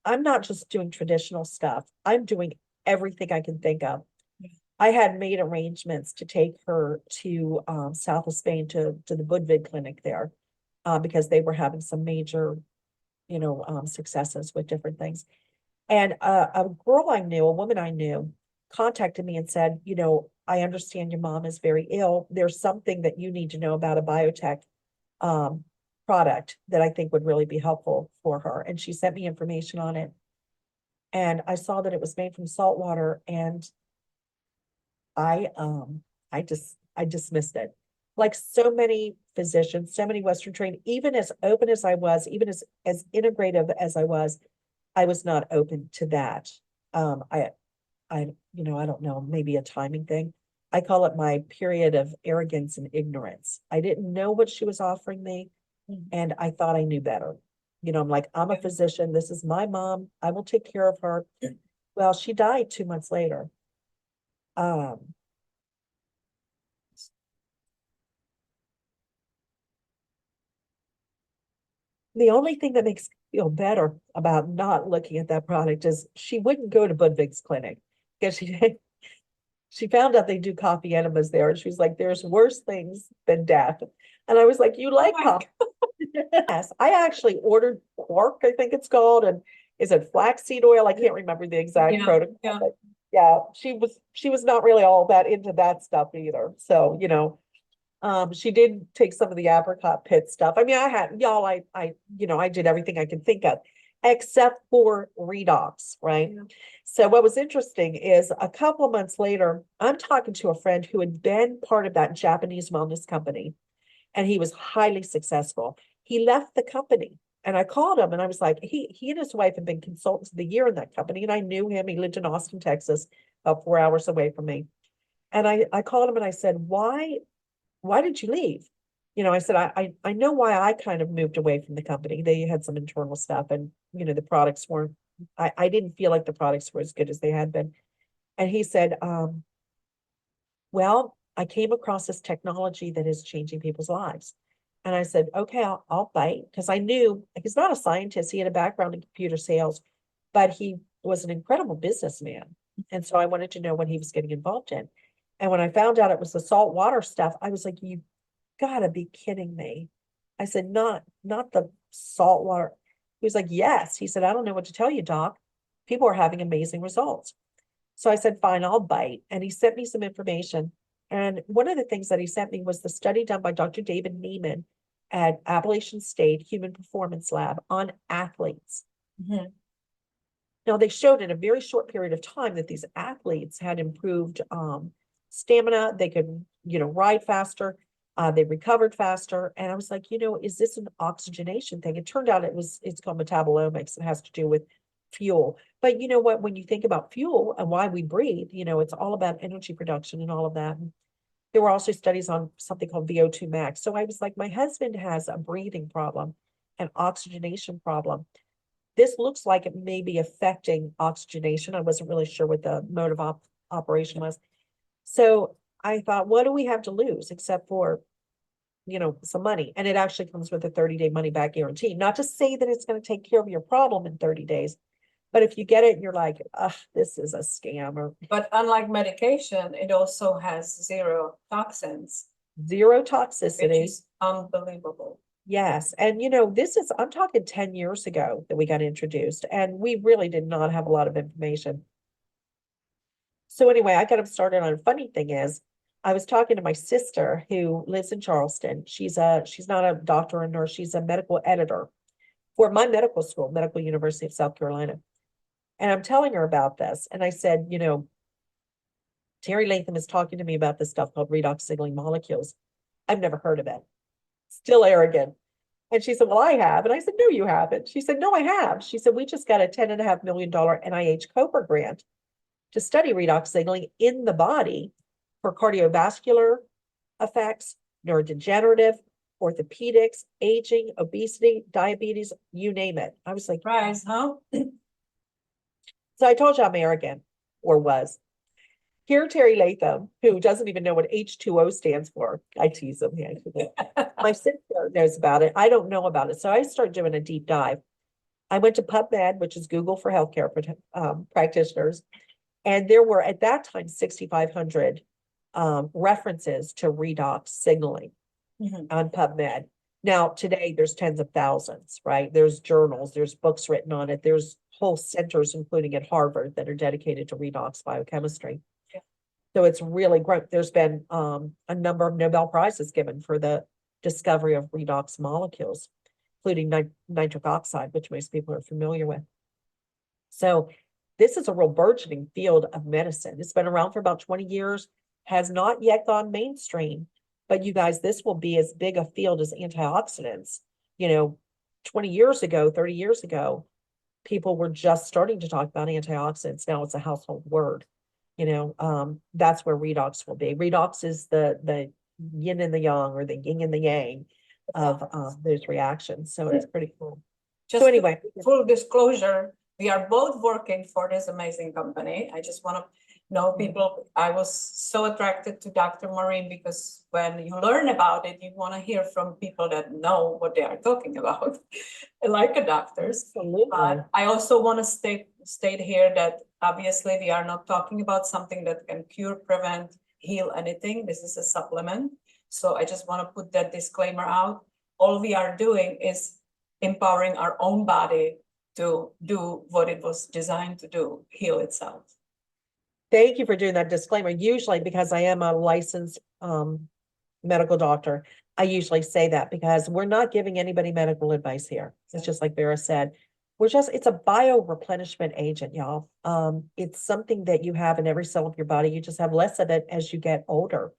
I'm not just doing traditional stuff. I'm doing everything I can think of. I had made arrangements to take her to south of Spain to the Budvid clinic there because they were having some major, successes with different things. And a girl I knew, a woman I knew, contacted me and said, I understand your mom is very ill. There's something that you need to know about a biotech product that I think would really be helpful for her. And she sent me information on it. And I saw that it was made from salt water, and I dismissed it. Like so many physicians, so many Western trained, even as open as I was, even as integrative as I was not open to that. I don't know, maybe a timing thing. I call it my period of arrogance and ignorance. I didn't know what she was offering me, and I thought I knew better. I'm like, I'm a physician. This is my mom. I will take care of her. Well, she died 2 months later. The only thing that makes me feel better about not looking at that product is she wouldn't go to Budwig's clinic because she found out they do coffee enemas there, and she was like, there's worse things than death. And I was like, you like coffee? Yes, I actually ordered quark, I think it's called, and is it flaxseed oil? I can't remember the exact protocol. Yeah, she was not really all that into that stuff either. So, she did take some of the apricot pit stuff. I mean, I had y'all, I did everything I could think of except for redox, right?
Yeah.
So what was interesting is a couple of months later, I'm talking to a friend who had been part of that Japanese wellness company, and he was highly successful. He left the company. And I called him and I was like, he and his wife had been consultants of the year in that company. And I knew him. He lived in Austin, Texas, about 4 hours away from me. And I called him and I said, why did you leave? I said, I know why I kind of moved away from the company. They had some internal stuff and, the products weren't, I didn't feel like the products were as good as they had been. And he said, well, I came across this technology that is changing people's lives. And I said, okay, I'll bite, because I knew he's not a scientist. He had a background in computer sales, but he was an incredible businessman. And so I wanted to know what he was getting involved in. And when I found out it was the salt water stuff, I was like, you gotta be kidding me. I said, not the salt water. He was like, yes. He said, I don't know what to tell you, doc. People are having amazing results. So I said, fine, I'll bite. And he sent me some information. And one of the things that he sent me was the study done by Dr. David Neiman at Appalachian State Human Performance Lab on athletes.
Mhm.
Now, they showed in a very short period of time that these athletes had improved stamina. They could, ride faster. They recovered faster. And I was like, is this an oxygenation thing? It turned out it's called metabolomics. It has to do with fuel. But you know what? When you think about fuel and why we breathe, it's all about energy production and all of that. And there were also studies on something called VO2 max. So I was like, my husband has a breathing problem, an oxygenation problem. This looks like it may be affecting oxygenation. I wasn't really sure what the mode of operation was. So I thought, what do we have to lose except for, some money? And it actually comes with a 30-day money back guarantee. Not to say that it's going to take care of your problem in 30 days, but if you get it and you're like, this is a scam, or
But unlike medication, it also has zero toxins,
zero
which
toxicity.
is unbelievable.
Yes. And I'm talking 10 years ago that we got introduced, and we really did not have a lot of information. So anyway, I got them started on. Funny thing is, I was talking to my sister who lives in Charleston. She's not a doctor or nurse. She's a medical editor for my medical school, Medical University of South Carolina. And I'm telling her about this. And I said, Terry Latham is talking to me about this stuff called redox signaling molecules. I've never heard of it. Still arrogant. And she said, well, I have. And I said, no, you haven't. She said, no, I have. She said, we just got a $10.5 million NIH COBRA grant to study redox signaling in the body for cardiovascular effects, neurodegenerative, orthopedics, aging, obesity, diabetes, you name it. I was like,
Surprise, huh?
so I told you I'm arrogant, or was. Here, Terry Latham, who doesn't even know what H2O stands for. I tease him. My sister knows about it. I don't know about it. So I started doing a deep dive. I went to PubMed, which is Google for healthcare practitioners. And there were at that time 6,500 references to redox signaling on PubMed. Now, today there's tens of thousands, right? There's journals, there's books written on it. There's whole centers, including at Harvard, that are dedicated to redox biochemistry.
Yeah.
So it's really great. There's been a number of Nobel Prizes given for the discovery of redox molecules, including nitric oxide, which most people are familiar with. So this is a real burgeoning field of medicine. It's been around for about 20 years, has not yet gone mainstream. But you guys, this will be as big a field as antioxidants. 20 years ago, 30 years ago, people were just starting to talk about antioxidants. Now it's a household word. That's where redox will be. Redox is the yin and the yang, or the yin and the yang of those reactions. So it's pretty cool.
Just
so anyway,
full disclosure, we are both working for this amazing company. I just want to know people. I was so attracted to Dr. Maureen because when you learn about it, you want to hear from people that know what they are talking about, like a doctors.
Absolutely.
But I also want to state here that obviously we are not talking about something that can cure, prevent, heal anything. This is a supplement. So I just want to put that disclaimer out. All we are doing is empowering our own body to do what it was designed to do, heal itself.
Thank you for doing that disclaimer. Usually, because I am a licensed medical doctor, I usually say that because we're not giving anybody medical advice here. It's just like Vera said. It's a bio-replenishment agent, y'all. It's something that you have in every cell of your body. You just have less of it as you get older.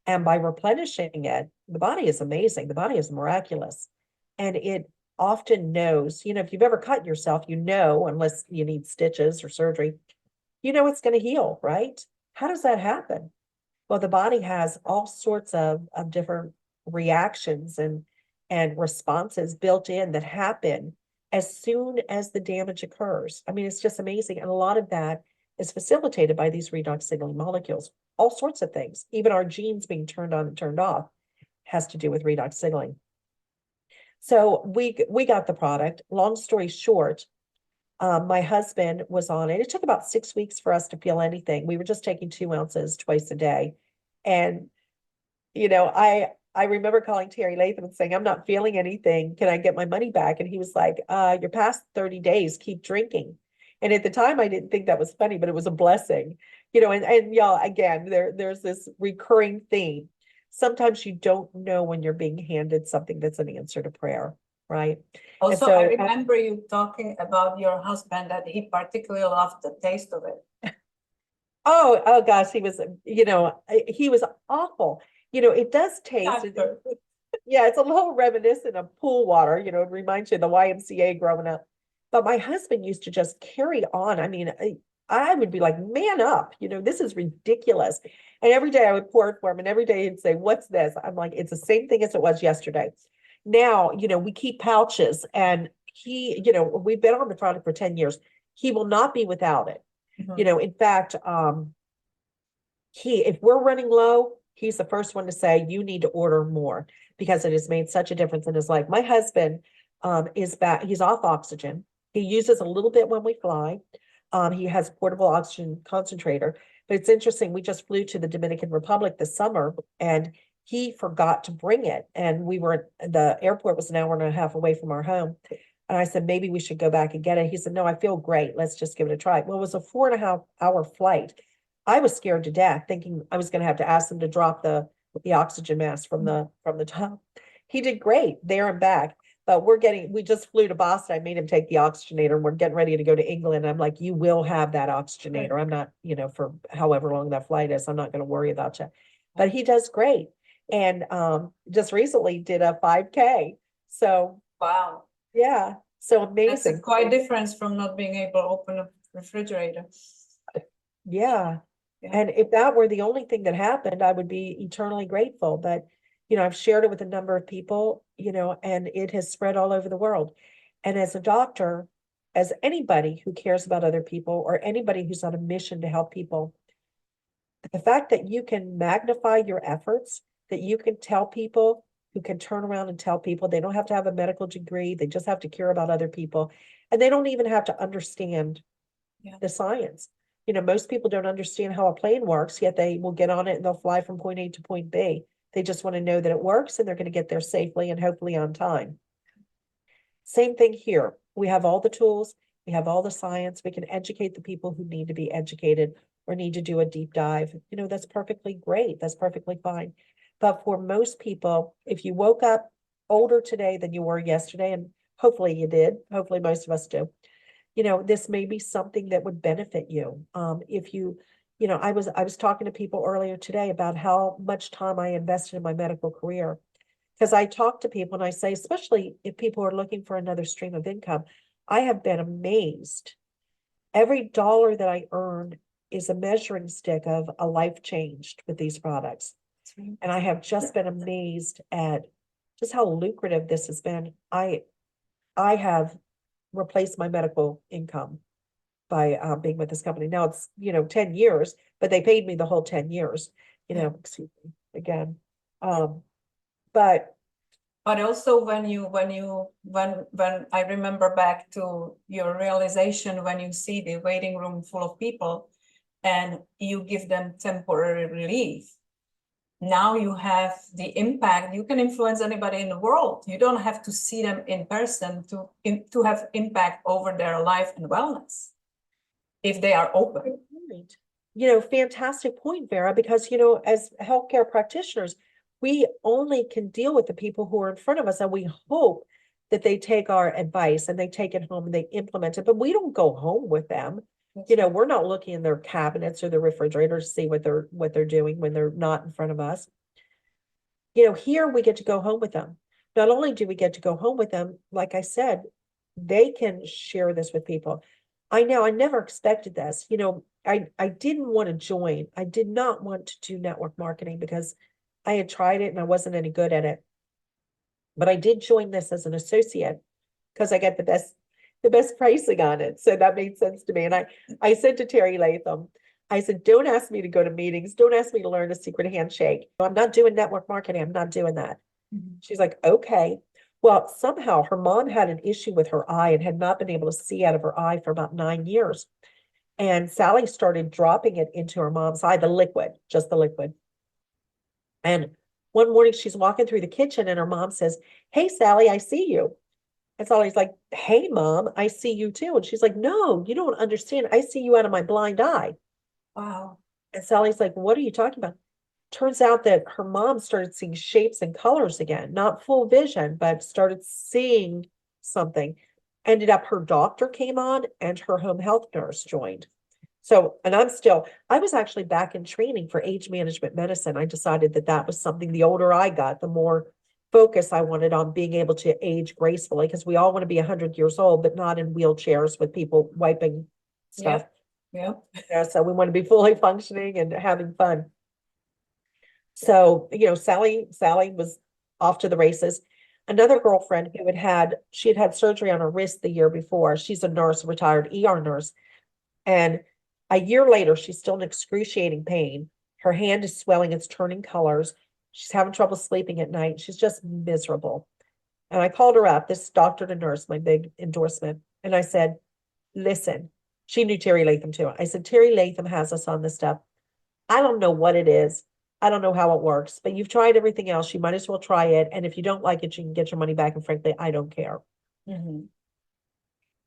And by replenishing it, the body is amazing. The body is miraculous. And it often knows, if you've ever cut yourself, unless you need stitches or surgery, it's going to heal, right? How does that happen? Well, the body has all sorts of different reactions and responses built in that happen as soon as the damage occurs. I mean, it's just amazing. And a lot of that is facilitated by these redox signaling molecules, all sorts of things. Even our genes being turned on and turned off has to do with redox signaling. So we got the product. Long story short, my husband was on it. It took about 6 weeks for us to feel anything. We were just taking 2 ounces twice a day. And, I remember calling Terry Latham and saying, I'm not feeling anything. Can I get my money back? And he was like, you're past 30 days, keep drinking. And at the time, I didn't think that was funny, but it was a blessing, and y'all, again, there's this recurring theme. Sometimes you don't know when you're being handed something that's an answer to prayer, right?
Also,
so,
I remember you talking about your husband that he particularly loved the taste of it.
Oh gosh, he was awful. It does taste, yeah, it's a little reminiscent of pool water, it reminds you of the YMCA growing up. But my husband used to just carry on. I mean, I would be like, man up, this is ridiculous. And every day I would pour it for him, and every day he'd say, what's this? I'm like, it's the same thing as it was yesterday. Now, we keep pouches, and we've been on the product for 10 years. He will not be without it.
Mm-hmm.
In fact, if we're running low, he's the first one to say, you need to order more, because it has made such a difference in his life. My husband is back. He's off oxygen. He uses a little bit when we fly. He has portable oxygen concentrator. But it's interesting. We just flew to the Dominican Republic this summer, and he forgot to bring it. And the airport was an hour and a half away from our home. And I said, maybe we should go back and get it. He said, no, I feel great. Let's just give it a try. Well, it was a 4.5-hour flight. I was scared to death, thinking I was going to have to ask them to drop the oxygen mask from the top. He did great there and back. But we just flew to Boston. I made him take the oxygenator, and we're getting ready to go to England. I'm like, you will have that oxygenator. I'm not, for however long that flight is, I'm not going to worry about you. But he does great. And just recently did a 5K. So
wow.
Yeah. So amazing.
That's quite difference from not being able to open a refrigerator.
Yeah.
Yeah.
And if that were the only thing that happened, I would be eternally grateful. But, I've shared it with a number of people, and it has spread all over the world. And as a doctor, as anybody who cares about other people, or anybody who's on a mission to help people, the fact that you can magnify your efforts, that you can tell people, who can turn around and tell people they don't have to have a medical degree, they just have to care about other people, and they don't even have to understand the science. Most people don't understand how a plane works, yet they will get on it and they'll fly from point A to point B. They just want to know that it works, and they're going to get there safely and hopefully on time. Same thing here. We have all the tools, we have all the science, we can educate the people who need to be educated or need to do a deep dive. That's perfectly great. That's perfectly fine. But for most people, if you woke up older today than you were yesterday, and hopefully you did, hopefully most of us do, this may be something that would benefit you. If you, I was talking to people earlier today about how much time I invested in my medical career, because I talk to people and I say, especially if people are looking for another stream of income, I have been amazed. Every dollar that I earn is a measuring stick of a life changed with these products. And I have just been amazed at just how lucrative this has been. I have replaced my medical income by being with this company. Now it's, 10 years, but they paid me the whole 10 years, excuse me, again. But
also when I remember back to your realization when you see the waiting room full of people and you give them temporary relief, now you have the impact. You can influence anybody in the world. You don't have to see them in person to have impact over their life and wellness if they are open.
fantastic point, Vera, because, as healthcare practitioners, we only can deal with the people who are in front of us, and we hope that they take our advice and they take it home and they implement it, but we don't go home with them. We're not looking in their cabinets or the refrigerator to see what they're doing when they're not in front of us. Here we get to go home with them. Not only do we get to go home with them, like I said, they can share this with people. I never expected this. I didn't want to join. I did not want to do network marketing because I had tried it and I wasn't any good at it. But I did join this as an associate because I get the best pricing on it. So that made sense to me. And I said to Terry Latham, I said, don't ask me to go to meetings. Don't ask me to learn a secret handshake. I'm not doing network marketing. I'm not doing that. Mm-hmm. She's like, okay. Well, somehow her mom had an issue with her eye and had not been able to see out of her eye for about 9 years. And Sally started dropping it into her mom's eye, the liquid, just the liquid. And one morning she's walking through the kitchen and her mom says, hey, Sally, I see you. And Sally's like, hey, Mom, I see you too. And she's like, no, you don't understand. I see you out of my blind eye. Wow. And Sally's like, what are you talking about? Turns out that her mom started seeing shapes and colors again, not full vision, but started seeing something. Ended up her doctor came on and her home health nurse joined. So, and I was actually back in training for age management medicine. I decided that was something, the older I got, the more focus I wanted on being able to age gracefully, because we all want to be 100 years old, but not in wheelchairs with people wiping stuff.
Yeah.
So we want to be fully functioning and having fun. So, Sally was off to the races. Another girlfriend who she had had surgery on her wrist the year before. She's a nurse, a retired ER nurse. And a year later, she's still in excruciating pain. Her hand is swelling, it's turning colors. She's having trouble sleeping at night. She's just miserable. And I called her up, this doctor to nurse, my big endorsement. And I said, listen, she knew Terry Latham too. I said, Terry Latham has us on this stuff. I don't know what it is. I don't know how it works, but you've tried everything else. You might as well try it. And if you don't like it, you can get your money back. And frankly, I don't care. Mm-hmm.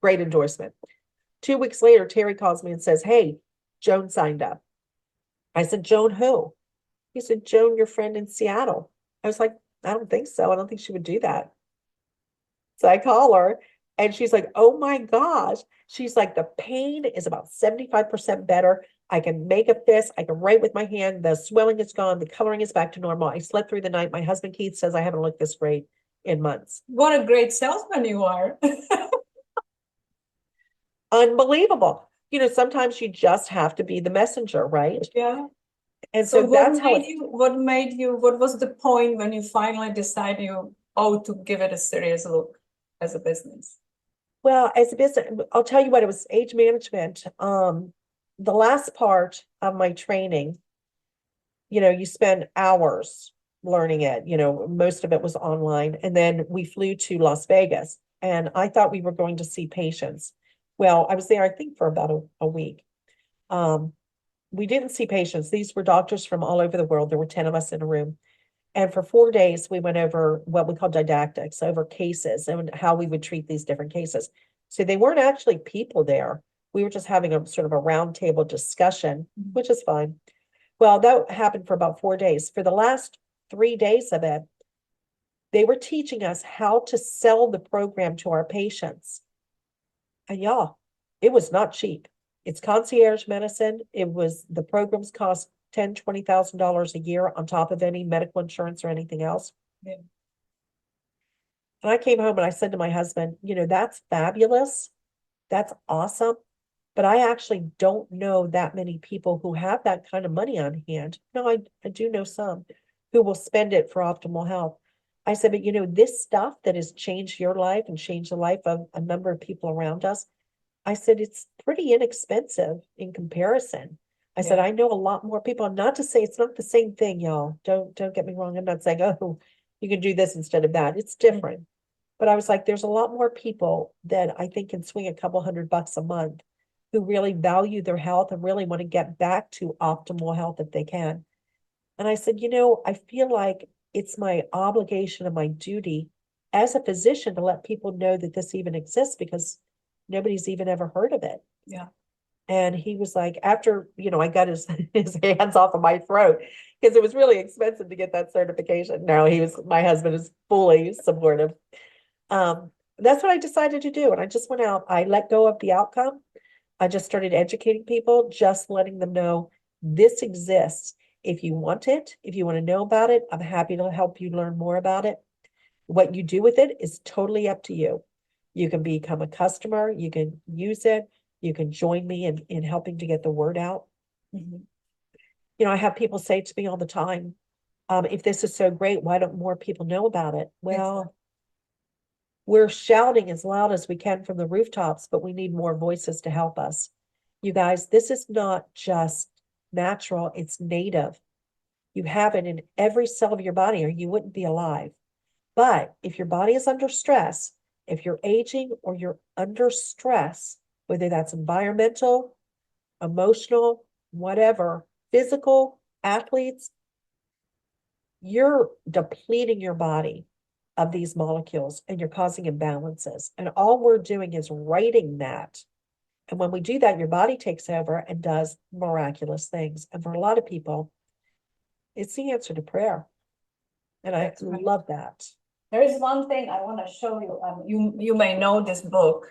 Great endorsement. 2 weeks later, Terry calls me and says, hey, Joan signed up. I said, Joan who? He said, Joan, your friend in Seattle. I was like, I don't think so. I don't think she would do that. So I call her and she's like, oh my gosh. She's like, the pain is about 75% better. I can make a fist. I can write with my hand. The swelling is gone. The coloring is back to normal. I slept through the night. My husband, Keith, says I haven't looked this great in months.
What a great salesman you are.
Unbelievable. Sometimes you just have to be the messenger, right?
Yeah.
And so that's how
what was the point when you finally decided to give it a serious look as a business?
Well, as a business, I'll tell you what, it was age management. The last part of my training, you spend hours learning it, most of it was online. And then we flew to Las Vegas and I thought we were going to see patients. Well, I was there, I think, for about a week. We didn't see patients. These were doctors from all over the world. There were 10 of us in a room. And for 4 days, we went over what we call didactics, over cases and how we would treat these different cases. So they weren't actually people there. We were just having a sort of a roundtable discussion, which is fine. Well, that happened for about 4 days. For the last 3 days of it, they were teaching us how to sell the program to our patients. And y'all, it was not cheap. It's concierge medicine. The programs cost $10,000-$20,000 a year on top of any medical insurance or anything else. Yeah. And I came home and I said to my husband, that's fabulous. That's awesome. But I actually don't know that many people who have that kind of money on hand. No, I do know some who will spend it for optimal health. I said, but this stuff that has changed your life and changed the life of a number of people around us, I said, it's pretty inexpensive in comparison. I said, I know a lot more people, not to say it's not the same thing, y'all. Don't get me wrong. I'm not saying, oh, you can do this instead of that. It's different. But I was like, there's a lot more people that I think can swing a couple $100 a month who really value their health and really want to get back to optimal health if they can. And I said, I feel like it's my obligation and my duty as a physician to let people know that this even exists because nobody's even ever heard of it.
Yeah.
And he was like, after, I got his hands off of my throat, because it was really expensive to get that certification. No, my husband is fully supportive. That's what I decided to do. And I just went out, I let go of the outcome. I just started educating people, just letting them know this exists. If you want it, if you want to know about it, I'm happy to help you learn more about it. What you do with it is totally up to you. You can become a customer, you can use it, you can join me in helping to get the word out. I have people say to me all the time, if this is so great, why don't more people know about it? Well, we're shouting as loud as we can from the rooftops, but we need more voices to help us. You guys, this is not just natural, it's native. You have it in every cell of your body or you wouldn't be alive. But if your body is under stress, if you're aging or you're under stress, whether that's environmental, emotional, whatever, physical, athletes, you're depleting your body of these molecules and you're causing imbalances. And all we're doing is writing that. And when we do that, your body takes over and does miraculous things. And for a lot of people, it's the answer to prayer. And I love that.
There is one thing I want to show you. You may know this book.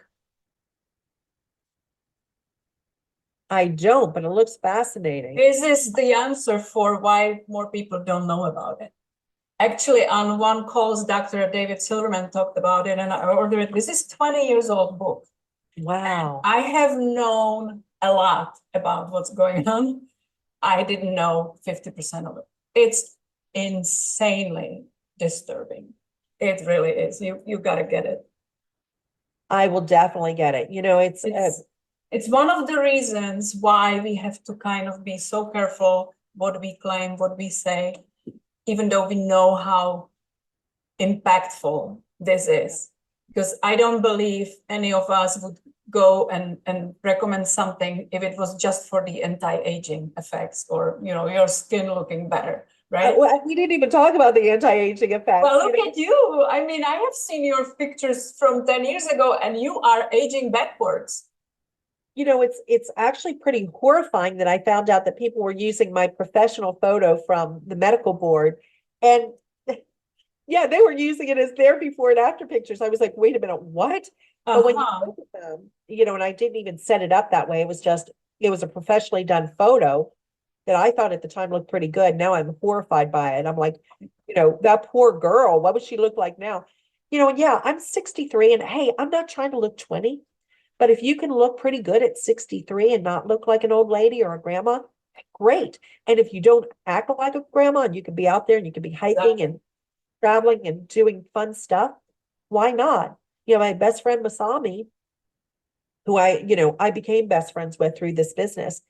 I don't, but it looks fascinating.
This is the answer for why more people don't know about it. Actually, on one calls, Dr. David Silverman talked about it, and I ordered it. This is 20 years old book.
Wow.
I have known a lot about what's going on. I didn't know 50% of it. It's insanely disturbing. It really is. You got to get it.
I will definitely get it.
It's one of the reasons why we have to kind of be so careful what we claim, what we say, even though we know how impactful this is. Because I don't believe any of us would go and recommend something if it was just for the anti-aging effects or, your skin looking better, right?
We didn't even talk about the anti-aging effects.
Well, look at you. I mean, I have seen your pictures from 10 years ago and you are aging backwards.
It's actually pretty horrifying that I found out that people were using my professional photo from the medical board. And yeah, they were using it as their before and after pictures. I was like, wait a minute, what? But when you look at them, and I didn't even set it up that way. It was a professionally done photo that I thought at the time looked pretty good. Now I'm horrified by it. I'm like, that poor girl, what would she look like now? And yeah, I'm 63 and hey, I'm not trying to look 20, but if you can look pretty good at 63 and not look like an old lady or a grandma, great. And if you don't act like a grandma and you can be out there and you can be hiking and traveling and doing fun stuff, why not? My best friend Masami, who I became best friends with through this business.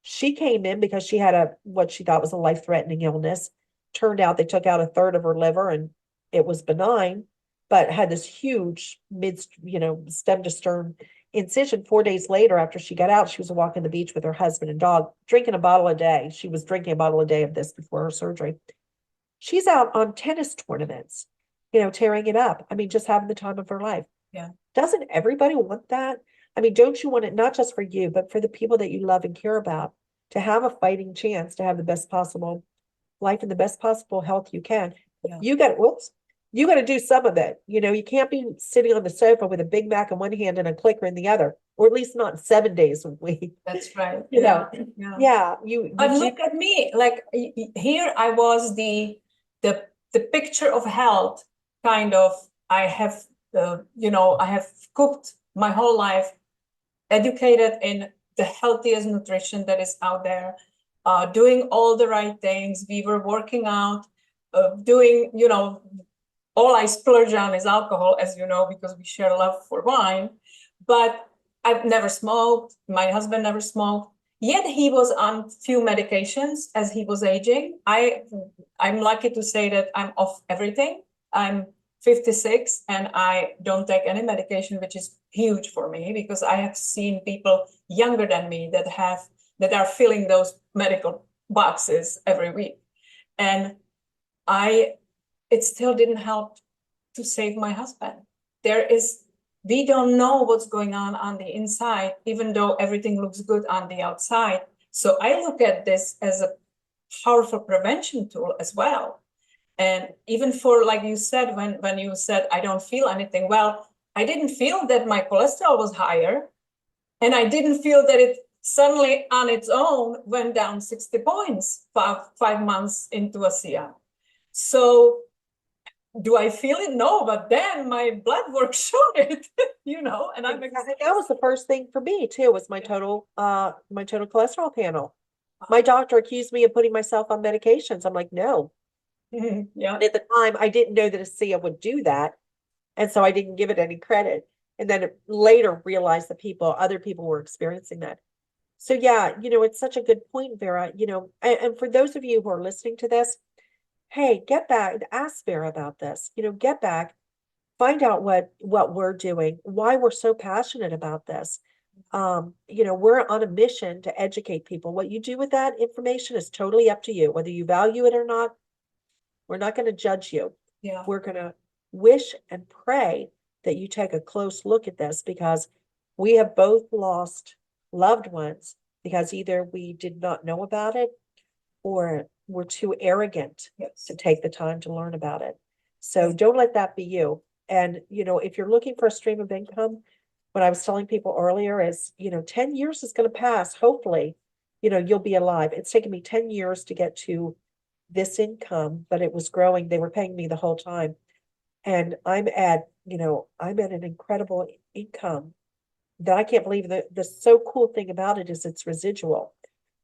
She came in because she had what she thought was a life-threatening illness. Turned out they took out a third of her liver and it was benign, but had this huge stem to stern incision. 4 days later, after she got out, she was walking the beach with her husband and dog, drinking a bottle a day. She was drinking a bottle a day of this before her surgery. She's out on tennis tournaments, tearing it up. I mean, just having the time of her life.
Yeah.
Doesn't everybody want that? I mean, don't you want it not just for you, but for the people that you love and care about to have a fighting chance to have the best possible life and the best possible health you can?
Yeah.
You got to do some of it. You can't be sitting on the sofa with a Big Mac in one hand and a clicker in the other, or at least not 7 days a week.
That's right.
Yeah.
But look at me, like here I was the picture of health kind of. I have I have cooked my whole life, educated in the healthiest nutrition that is out there, doing all the right things. We were working out, doing, all I splurge on is alcohol, as you know, because we share love for wine. But I've never smoked. My husband never smoked. Yet he was on few medications as he was aging. I'm lucky to say that I'm off everything. I'm 56 and I don't take any medication, which is huge for me because I have seen people younger than me that are filling those medical boxes every week. And it still didn't help to save my husband. There is
we don't know what's going on the inside, even though everything looks good on the outside. So I look at this as a powerful prevention tool as well. And even for, like you said, when you said, I don't feel anything, well, I didn't feel that my cholesterol was higher, and I didn't feel that it suddenly on its own went down 60 points 5 months into a CR. So do I feel it? No, but then my blood work showed it, and I'm
Exactly. That was the first thing for me too, was my total cholesterol panel. My doctor accused me of putting myself on medications. I'm like, no.
yeah.
And at the time, I didn't know that a SIA would do that. And so I didn't give it any credit. And then later realized that other people were experiencing that. So yeah, it's such a good point, Vera, and for those of you who are listening to this, hey, get back, ask Vera about this, get back, find out what we're doing, why we're so passionate about this. We're on a mission to educate people. What you do with that information is totally up to you, whether you value it or not. We're not going to judge you.
Yeah.
We're going to wish and pray that you take a close look at this, because we have both lost loved ones because either we did not know about it or we're too arrogant to take the time to learn about it. So don't let that be you. And, if you're looking for a stream of income, what I was telling people earlier is, 10 years is going to pass. Hopefully, you'll be alive. It's taken me 10 years to get to this income, but it was growing. They were paying me the whole time. And I'm at an incredible income that I can't believe. The so cool thing about it is it's residual.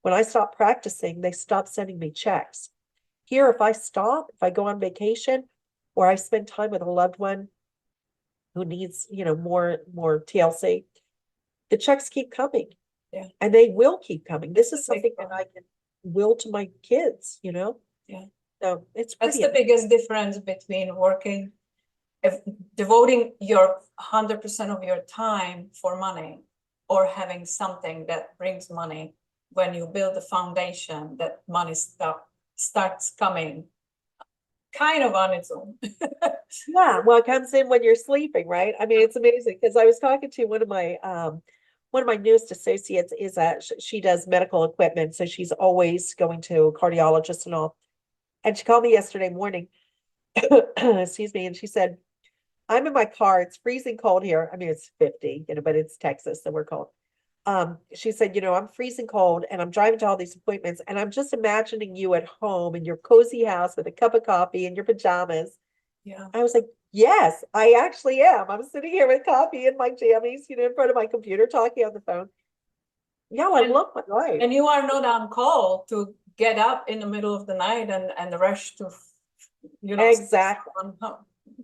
When I stopped practicing, they stopped sending me checks. Here, if I go on vacation or I spend time with a loved one who needs, more TLC, the checks keep coming.
Yeah.
And they will keep coming. This is something that I can will to my kids,
Yeah.
So it's
That's
pretty
the biggest difference between working, devoting your 100% of your time for money, or having something that brings money. When you build a foundation, that money starts coming kind of on its own.
Yeah, well, it comes in when you're sleeping, right? I mean, it's amazing, because I was talking to one of my newest associates is that she does medical equipment, so she's always going to cardiologists and all. And she called me yesterday morning, excuse me, and she said, I'm in my car, it's freezing cold here. I mean, it's 50, but it's Texas, so we're cold. She said, I'm freezing cold and I'm driving to all these appointments, and I'm just imagining you at home in your cozy house with a cup of coffee and your pajamas.
Yeah.
I was like, yes, I actually am. I'm sitting here with coffee and my jammies, in front of my computer talking on the phone. Yeah, I love my life.
And you are not on call to get up in the middle of the night and rush to,
Exactly.
on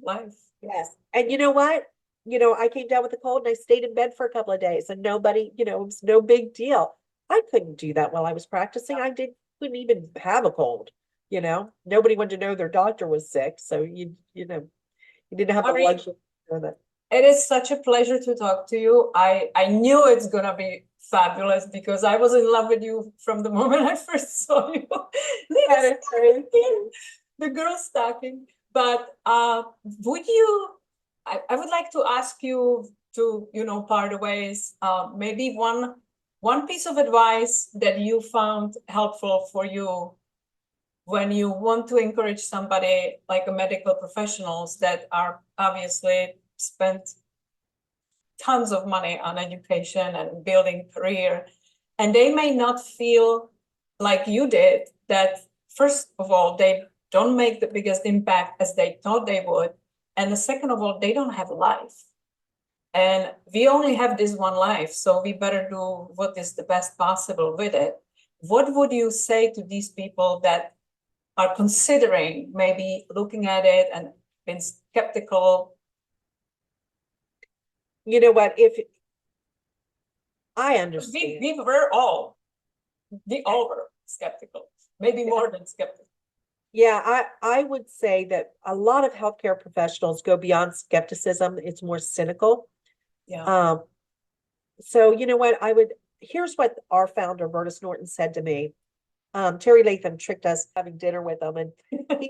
life.
Yes. And you know what? I came down with a cold and I stayed in bed for a couple of days, and nobody, it was no big deal. I couldn't do that while I was practicing. Couldn't even have a cold, nobody wanted to know their doctor was sick. So you didn't have the
Maureen,
luxury of that.
it is such a pleasure to talk to you. I knew it's gonna be fabulous because I was in love with you from the moment I first saw you. The girl stocking. But would you? I would like to ask you to part ways. Maybe one piece of advice that you found helpful for you when you want to encourage somebody like a medical professionals that are obviously spent tons of money on education and building career, and they may not feel like you did, that first of all, they don't make the biggest impact as they thought they would. And the second of all, they don't have life. And we only have this one life, so we better do what is the best possible with it. What would you say to these people that are considering maybe looking at it and been skeptical?
You know what? If I understand,
We all were skeptical, maybe more than skeptical.
yeah, I would say that a lot of healthcare professionals go beyond skepticism. It's more cynical.
Yeah.
So you know what? Here's what our founder, Bertus Norton, said to me. Terry Latham tricked us having dinner with him, and we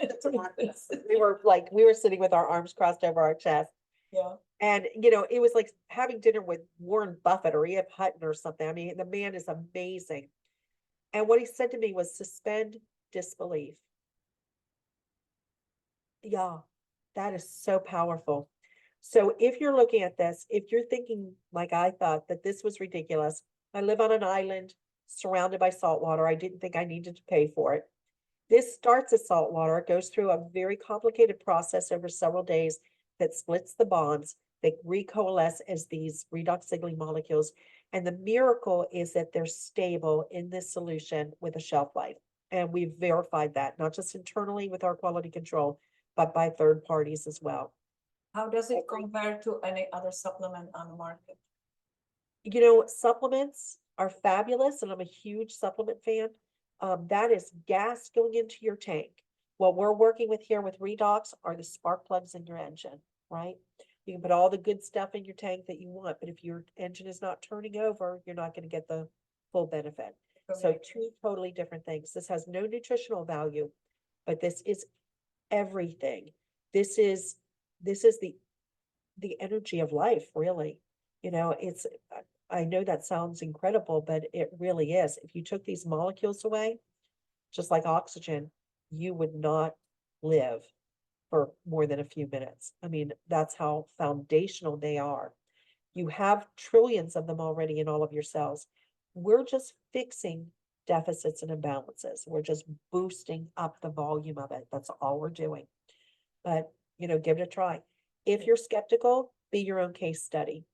were sitting with our arms crossed over our chest.
Yeah.
And, you know, it was like having dinner with Warren Buffett or E.F. Hutton or something. I mean, the man is amazing. And what he said to me was suspend disbelief. Yeah, that is so powerful. So if you're looking at this, if you're thinking like I thought that this was ridiculous, I live on an island surrounded by salt water. I didn't think I needed to pay for it. This starts as salt water. It goes through a very complicated process over several days that splits the bonds. They recoalesce as these redox signaling molecules. And the miracle is that they're stable in this solution with a shelf life. And we've verified that, not just internally with our quality control, but by third parties as well.
How does it compare to any other supplement on the market?
You know, supplements are fabulous, and I'm a huge supplement fan. That is gas going into your tank. What we're working with here with Redox are the spark plugs in your engine, right? You can put all the good stuff in your tank that you want, but if your engine is not turning over, you're not going to get the full benefit. So two totally different things. This has no nutritional value, but this is everything. This is the energy of life, really. You know, it's I know that sounds incredible, but it really is. If you took these molecules away, just like oxygen, you would not live for more than a few minutes. I mean, that's how foundational they are. You have trillions of them already in all of your cells. We're just fixing deficits and imbalances. We're just boosting up the volume of it. That's all we're doing. But, you know, give it a try. If you're skeptical, be your own case study.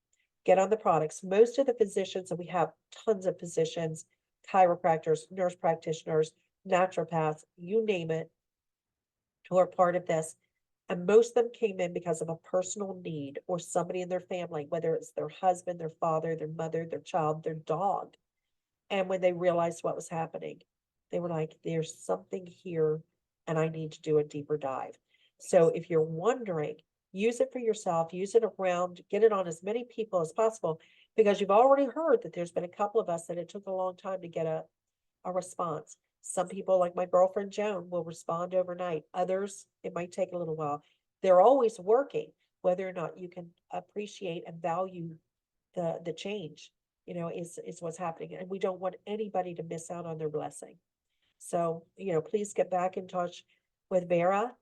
Get on the products. Most of the physicians, and we have tons of physicians, chiropractors, nurse practitioners, naturopaths, you name it, who are part of this. And most of them came in because of a personal need or somebody in their family, whether it's their husband, their father, their mother, their child, their dog. And when they realized what was happening, they were like, there's something here and I need to do a deeper dive. So if you're wondering, use it for yourself, use it around, get it on as many people as possible, because you've already heard that there's been a couple of us that it took a long time to get a response. Some people, like my girlfriend Joan, will respond overnight. Others, it might take a little while. They're always working, whether or not you can appreciate and value the change, you know, is what's happening. And we don't want anybody to miss out on their blessing. So, you know, please get back in touch with Vera.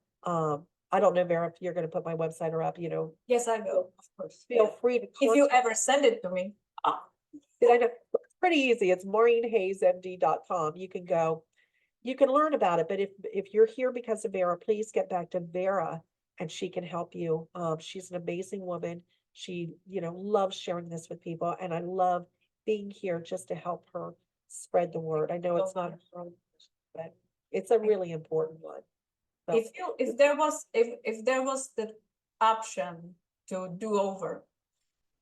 I don't know, Vera, if you're going to put my website up, you know.
Yes, I will, of course.
Feel free to
If you
contact.
ever send it to me.
Did I know? It's pretty easy. It's maureenhayesmd.com. You can go, you can learn about it. But if you're here because of Vera, please get back to Vera and she can help you. She's an amazing woman. She, you know, loves sharing this with people. And I love being here just to help her spread the word. I know it's not, but it's a really important one. So,
If there was the option to do over,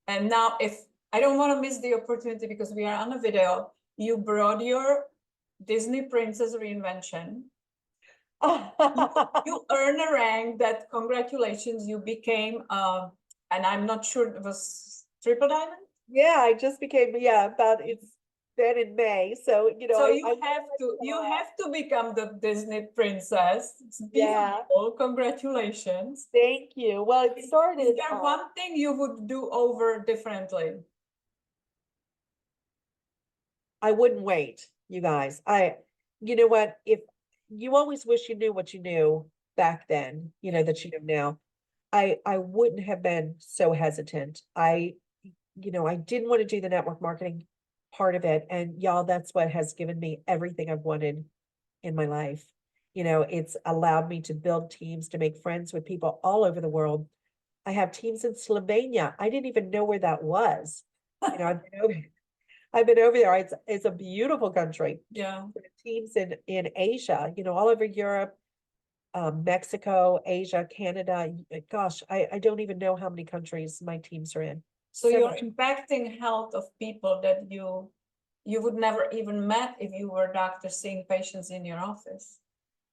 and now if I don't want to miss the opportunity because we are on a video, you brought your Disney Princess reinvention. You earn a rank that congratulations, you became and I'm not sure it was triple diamond.
yeah, I just became, about it's been in May. So, you know,
So
I
you have to become the Disney princess. It's
Yeah.
beautiful. Congratulations.
Thank you. Well, it started.
Is there one thing you would do over differently?
I wouldn't wait, you guys. You know what? If you always wish you knew what you knew back then, you know, that you know now, I wouldn't have been so hesitant. You know, I didn't want to do the network marketing part of it. And y'all, that's what has given me everything I've wanted in my life. You know, it's allowed me to build teams, to make friends with people all over the world. I have teams in Slovenia. I didn't even know where that was. You know, I've been over there. It's a beautiful country.
Yeah.
Teams in Asia, you know, all over Europe, Mexico, Asia, Canada. Gosh, I don't even know how many countries my teams are in.
So you're
much.
impacting health of people that you would never even met if you were a doctor seeing patients in your office.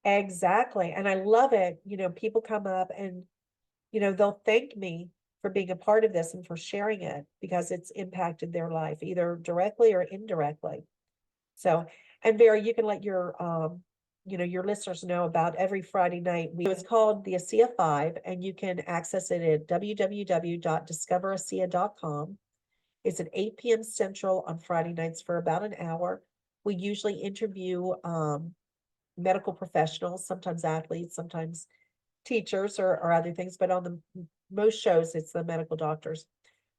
Exactly. And I love it. You know, people come up and, you know, they'll thank me for being a part of this and for sharing it because it's impacted their life either directly or indirectly. So, and Vera, you can let your your listeners know about every Friday night. It's called the ASEA 5, and you can access it at www.discoverasia.com. It's at 8 p.m. Central on Friday nights for about an hour. We usually interview medical professionals, sometimes athletes, sometimes teachers or other things, but on the most shows, it's the medical doctors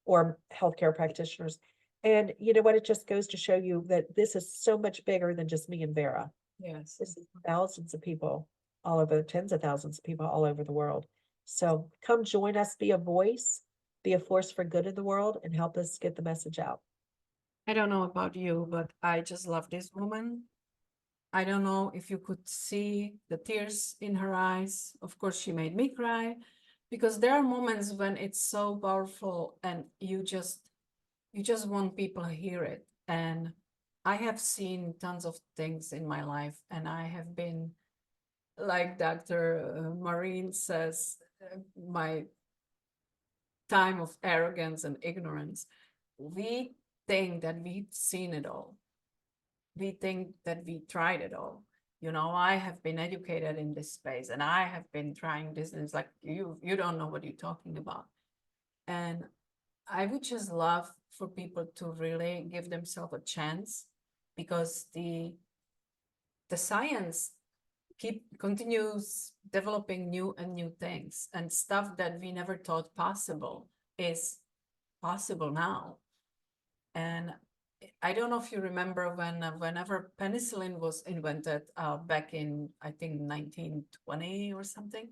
or healthcare practitioners. And you know what? It just goes to show you that this is so much bigger than just me and Vera.
Yes.
This is thousands of people all over, tens of thousands of people all over the world. So come join us, be a voice, be a force for good in the world, and help us get the message out.
I don't know about you, but I just love this woman. I don't know if you could see the tears in her eyes. Of course, she made me cry, because there are moments when it's so powerful and you just want people to hear it. And I have seen tons of things in my life, and I have been, like Dr. Maureen says, my time of arrogance and ignorance. We think that we've seen it all. We think that we tried it all. I have been educated in this space, and I have been trying this, and it's like, you don't know what you're talking about. And I would just love for people to really give themselves a chance, because the science continues developing new and new things, and stuff that we never thought possible is possible now. And I don't know if you remember whenever penicillin was invented back in, I think, 1920 or something,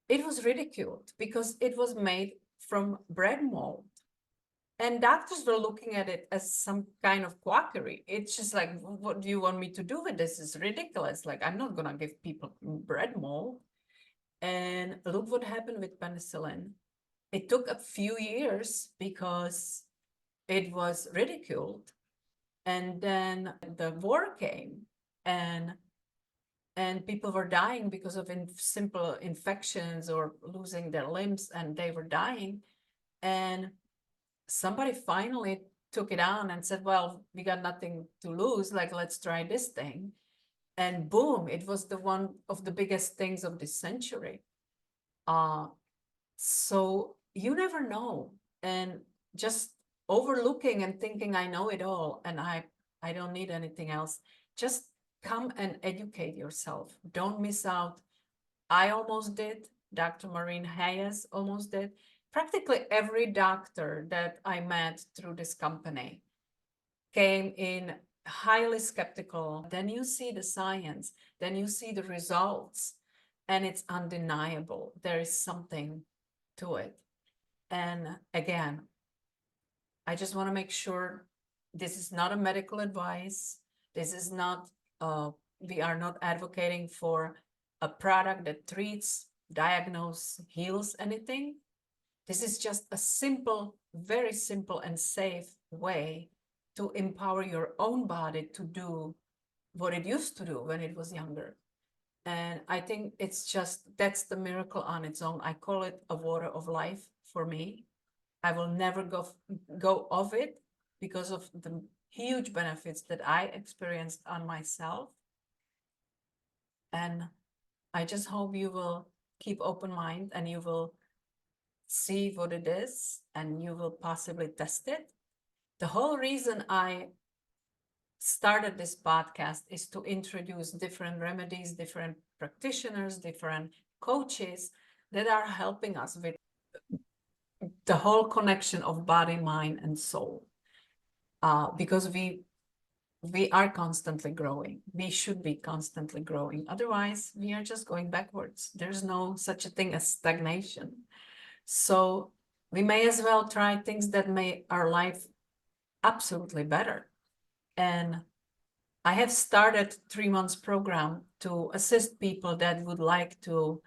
it was ridiculed because it was made from bread mold. And doctors were looking at it as some kind of quackery. It's just like, what do you want me to do with this? It's ridiculous. Like, I'm not going to give people bread mold. And look what happened with penicillin. It took a few years because it was ridiculed. And then the war came, and people were dying because of simple infections or losing their limbs, and they were dying. And somebody finally took it on and said, well, we got nothing to lose, like, let's try this thing. And boom, it was one of the biggest things of this century. So you never know. And just overlooking and thinking I know it all and I don't need anything else, just come and educate yourself. Don't miss out. I almost did. Dr. Maureen Hayes almost did. Practically every doctor that I met through this company came in highly skeptical. Then you see the science, then you see the results, and it's undeniable. There is something to it. And again, I just want to make sure this is not a medical advice. This is not, we are not advocating for a product that treats, diagnoses, heals anything. This is just a simple, very simple and safe way to empower your own body to do what it used to do when it was younger. And I think it's just, that's the miracle on its own. I call it a water of life for me. I will never go off it because of the huge benefits that I experienced on myself. And I just hope you will keep open mind and you will see what it is and you will possibly test it. The whole reason I started this podcast is to introduce different remedies, different practitioners, different coaches that are helping us with the whole connection of body, mind, and soul. Because we are constantly growing. We should be constantly growing. Otherwise, we are just going backwards. There's no such a thing as stagnation. So we may as well try things that make our life absolutely better. And I have started 3 months program to assist people that would like to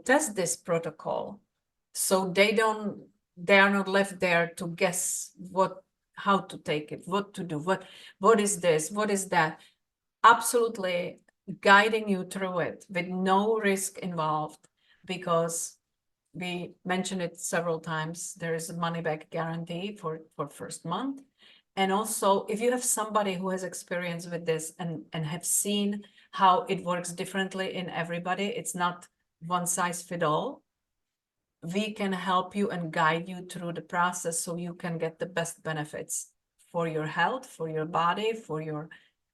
test this protocol, so they are not left there to guess how to take it, what to do, what is this, what is that. Absolutely guiding you through it with no risk involved, because we mentioned it several times. There is a money back guarantee for first month, And also, if you have somebody who has experience with this and have seen how it works differently in everybody, it's not one size fit all, we can help you and guide you through the process so you can get the best benefits for your health, for your body, for your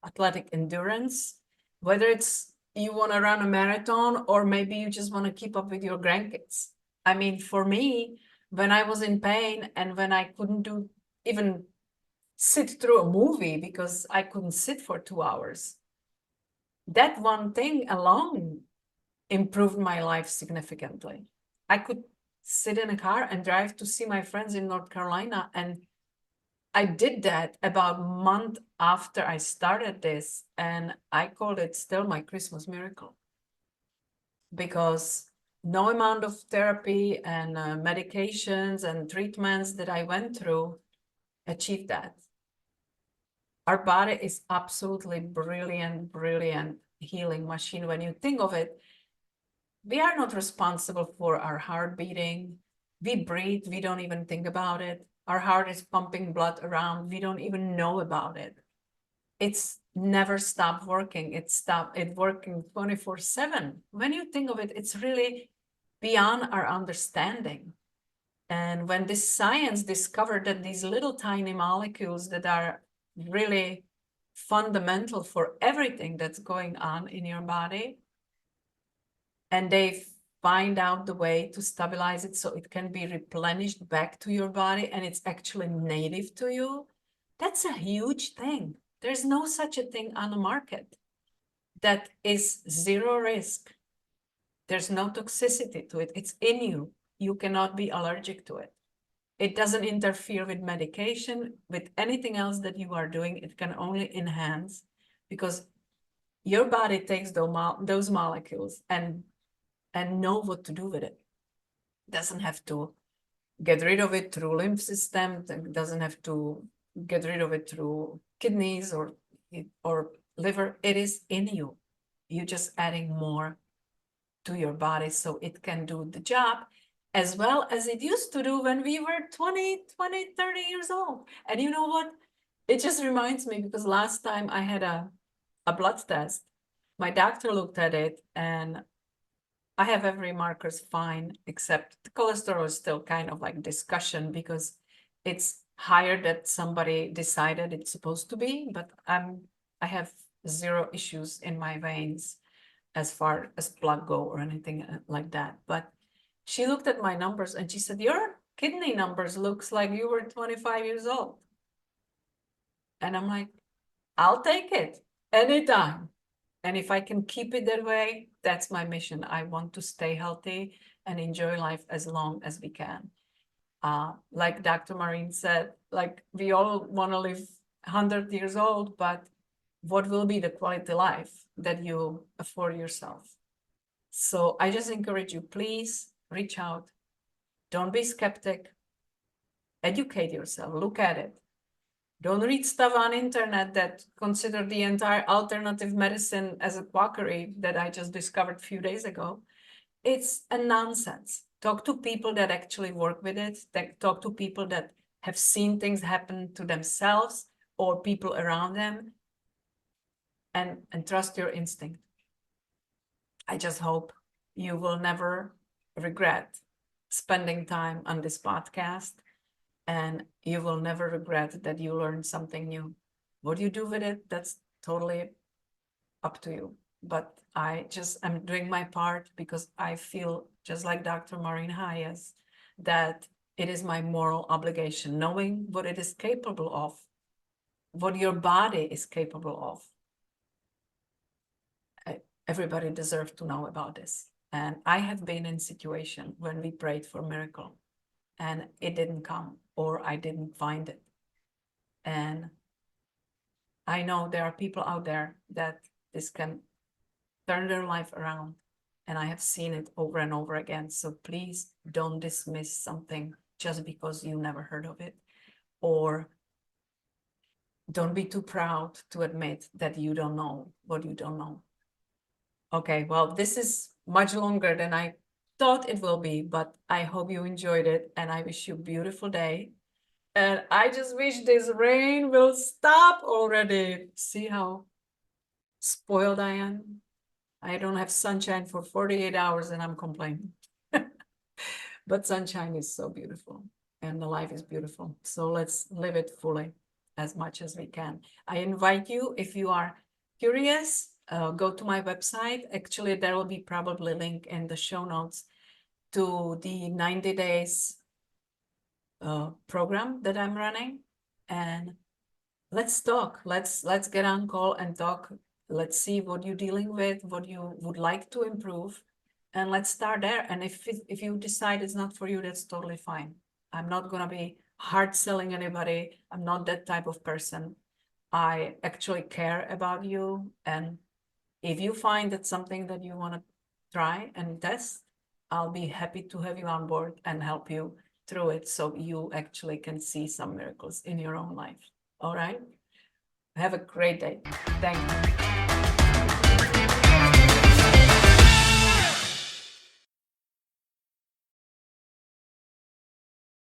athletic endurance, whether it's you want to run a marathon or maybe you just want to keep up with your grandkids. I mean, for me, when I was in pain and when I couldn't do even sit through a movie because I couldn't sit for 2 hours, that one thing alone improved my life significantly. I could sit in a car and drive to see my friends in North Carolina. And I did that about a month after I started this. And I called it still my Christmas miracle. Because no amount of therapy and medications and treatments that I went through achieved that. Our body is absolutely brilliant healing machine. When you think of it, we are not responsible for our heart beating. We breathe, we don't even think about it. Our heart is pumping blood around, we don't even know about it. It's never stopped working. It working 24/7. When you think of it, it's really beyond our understanding. And when this science discovered that these little tiny molecules that are really fundamental for everything that's going on in your body, and they find out the way to stabilize it so it can be replenished back to your body and it's actually native to you, that's a huge thing. There's no such a thing on the market that is zero risk. There's no toxicity to it. It's in you. You cannot be allergic to it. It doesn't interfere with medication, with anything else that you are doing. It can only enhance because your body takes those molecules and know what to do with it. Doesn't have to get rid of it through lymph system, doesn't have to get rid of it through kidneys or liver. It is in you. You're just adding more to your body so it can do the job as well as it used to do when we were 20, 30 years old. And you know what? It just reminds me because last time I had a blood test, my doctor looked at it and I have every markers fine, except the cholesterol is still kind of like discussion because it's higher than somebody decided it's supposed to be, but I have zero issues in my veins as far as blood go or anything like that. But she looked at my numbers and she said, your kidney numbers looks like you were 25 years old. And I'm like, I'll take it anytime. And if I can keep it that way, that's my mission. I want to stay healthy and enjoy life as long as we can. Like Dr. Maureen said, like we all want to live 100 years old, but what will be the quality life that you afford yourself? So I just encourage you, please reach out. Don't be skeptic. Educate yourself, look at it. Don't read stuff on internet that consider the entire alternative medicine as a quackery that I just discovered a few days ago. It's a nonsense. Talk to people that actually work with it. Talk to people that have seen things happen to themselves or people around them, and trust your instinct. I just hope you will never regret spending time on this podcast. And you will never regret that you learned something new. What you do with it, that's totally up to you. But I'm doing my part because I feel just like Dr. Maureen Hayes, that it is my moral obligation, knowing what it is capable of, what your body is capable of. Everybody deserves to know about this. And I have been in a situation when we prayed for a miracle and it didn't come, or I didn't find it. And I know there are people out there that this can turn their life around. And I have seen it over and over again. So please don't dismiss something just because you never heard of it. Or don't be too proud to admit that you don't know what you don't know. Okay, well, this is much longer than I thought it will be, but I hope you enjoyed it and I wish you a beautiful day. And I just wish this rain will stop already. See how spoiled I am? I don't have sunshine for 48 hours and I'm complaining. But sunshine is so beautiful and the life is beautiful. So let's live it fully as much as we can. I invite you, if you are curious, go to my website. Actually, there will be probably a link in the show notes to the 90 days program that I'm running. And let's talk. Let's get on call and talk. Let's see what you're dealing with, what you would like to improve. And let's start there. And if you decide it's not for you, that's totally fine. I'm not going to be hard selling anybody. I'm not that type of person. I actually care about you. And if you find that something that you want to try and test, I'll be happy to have you on board and help you through it so you actually can see some miracles in your own life. All right? Have a great day. Thank you.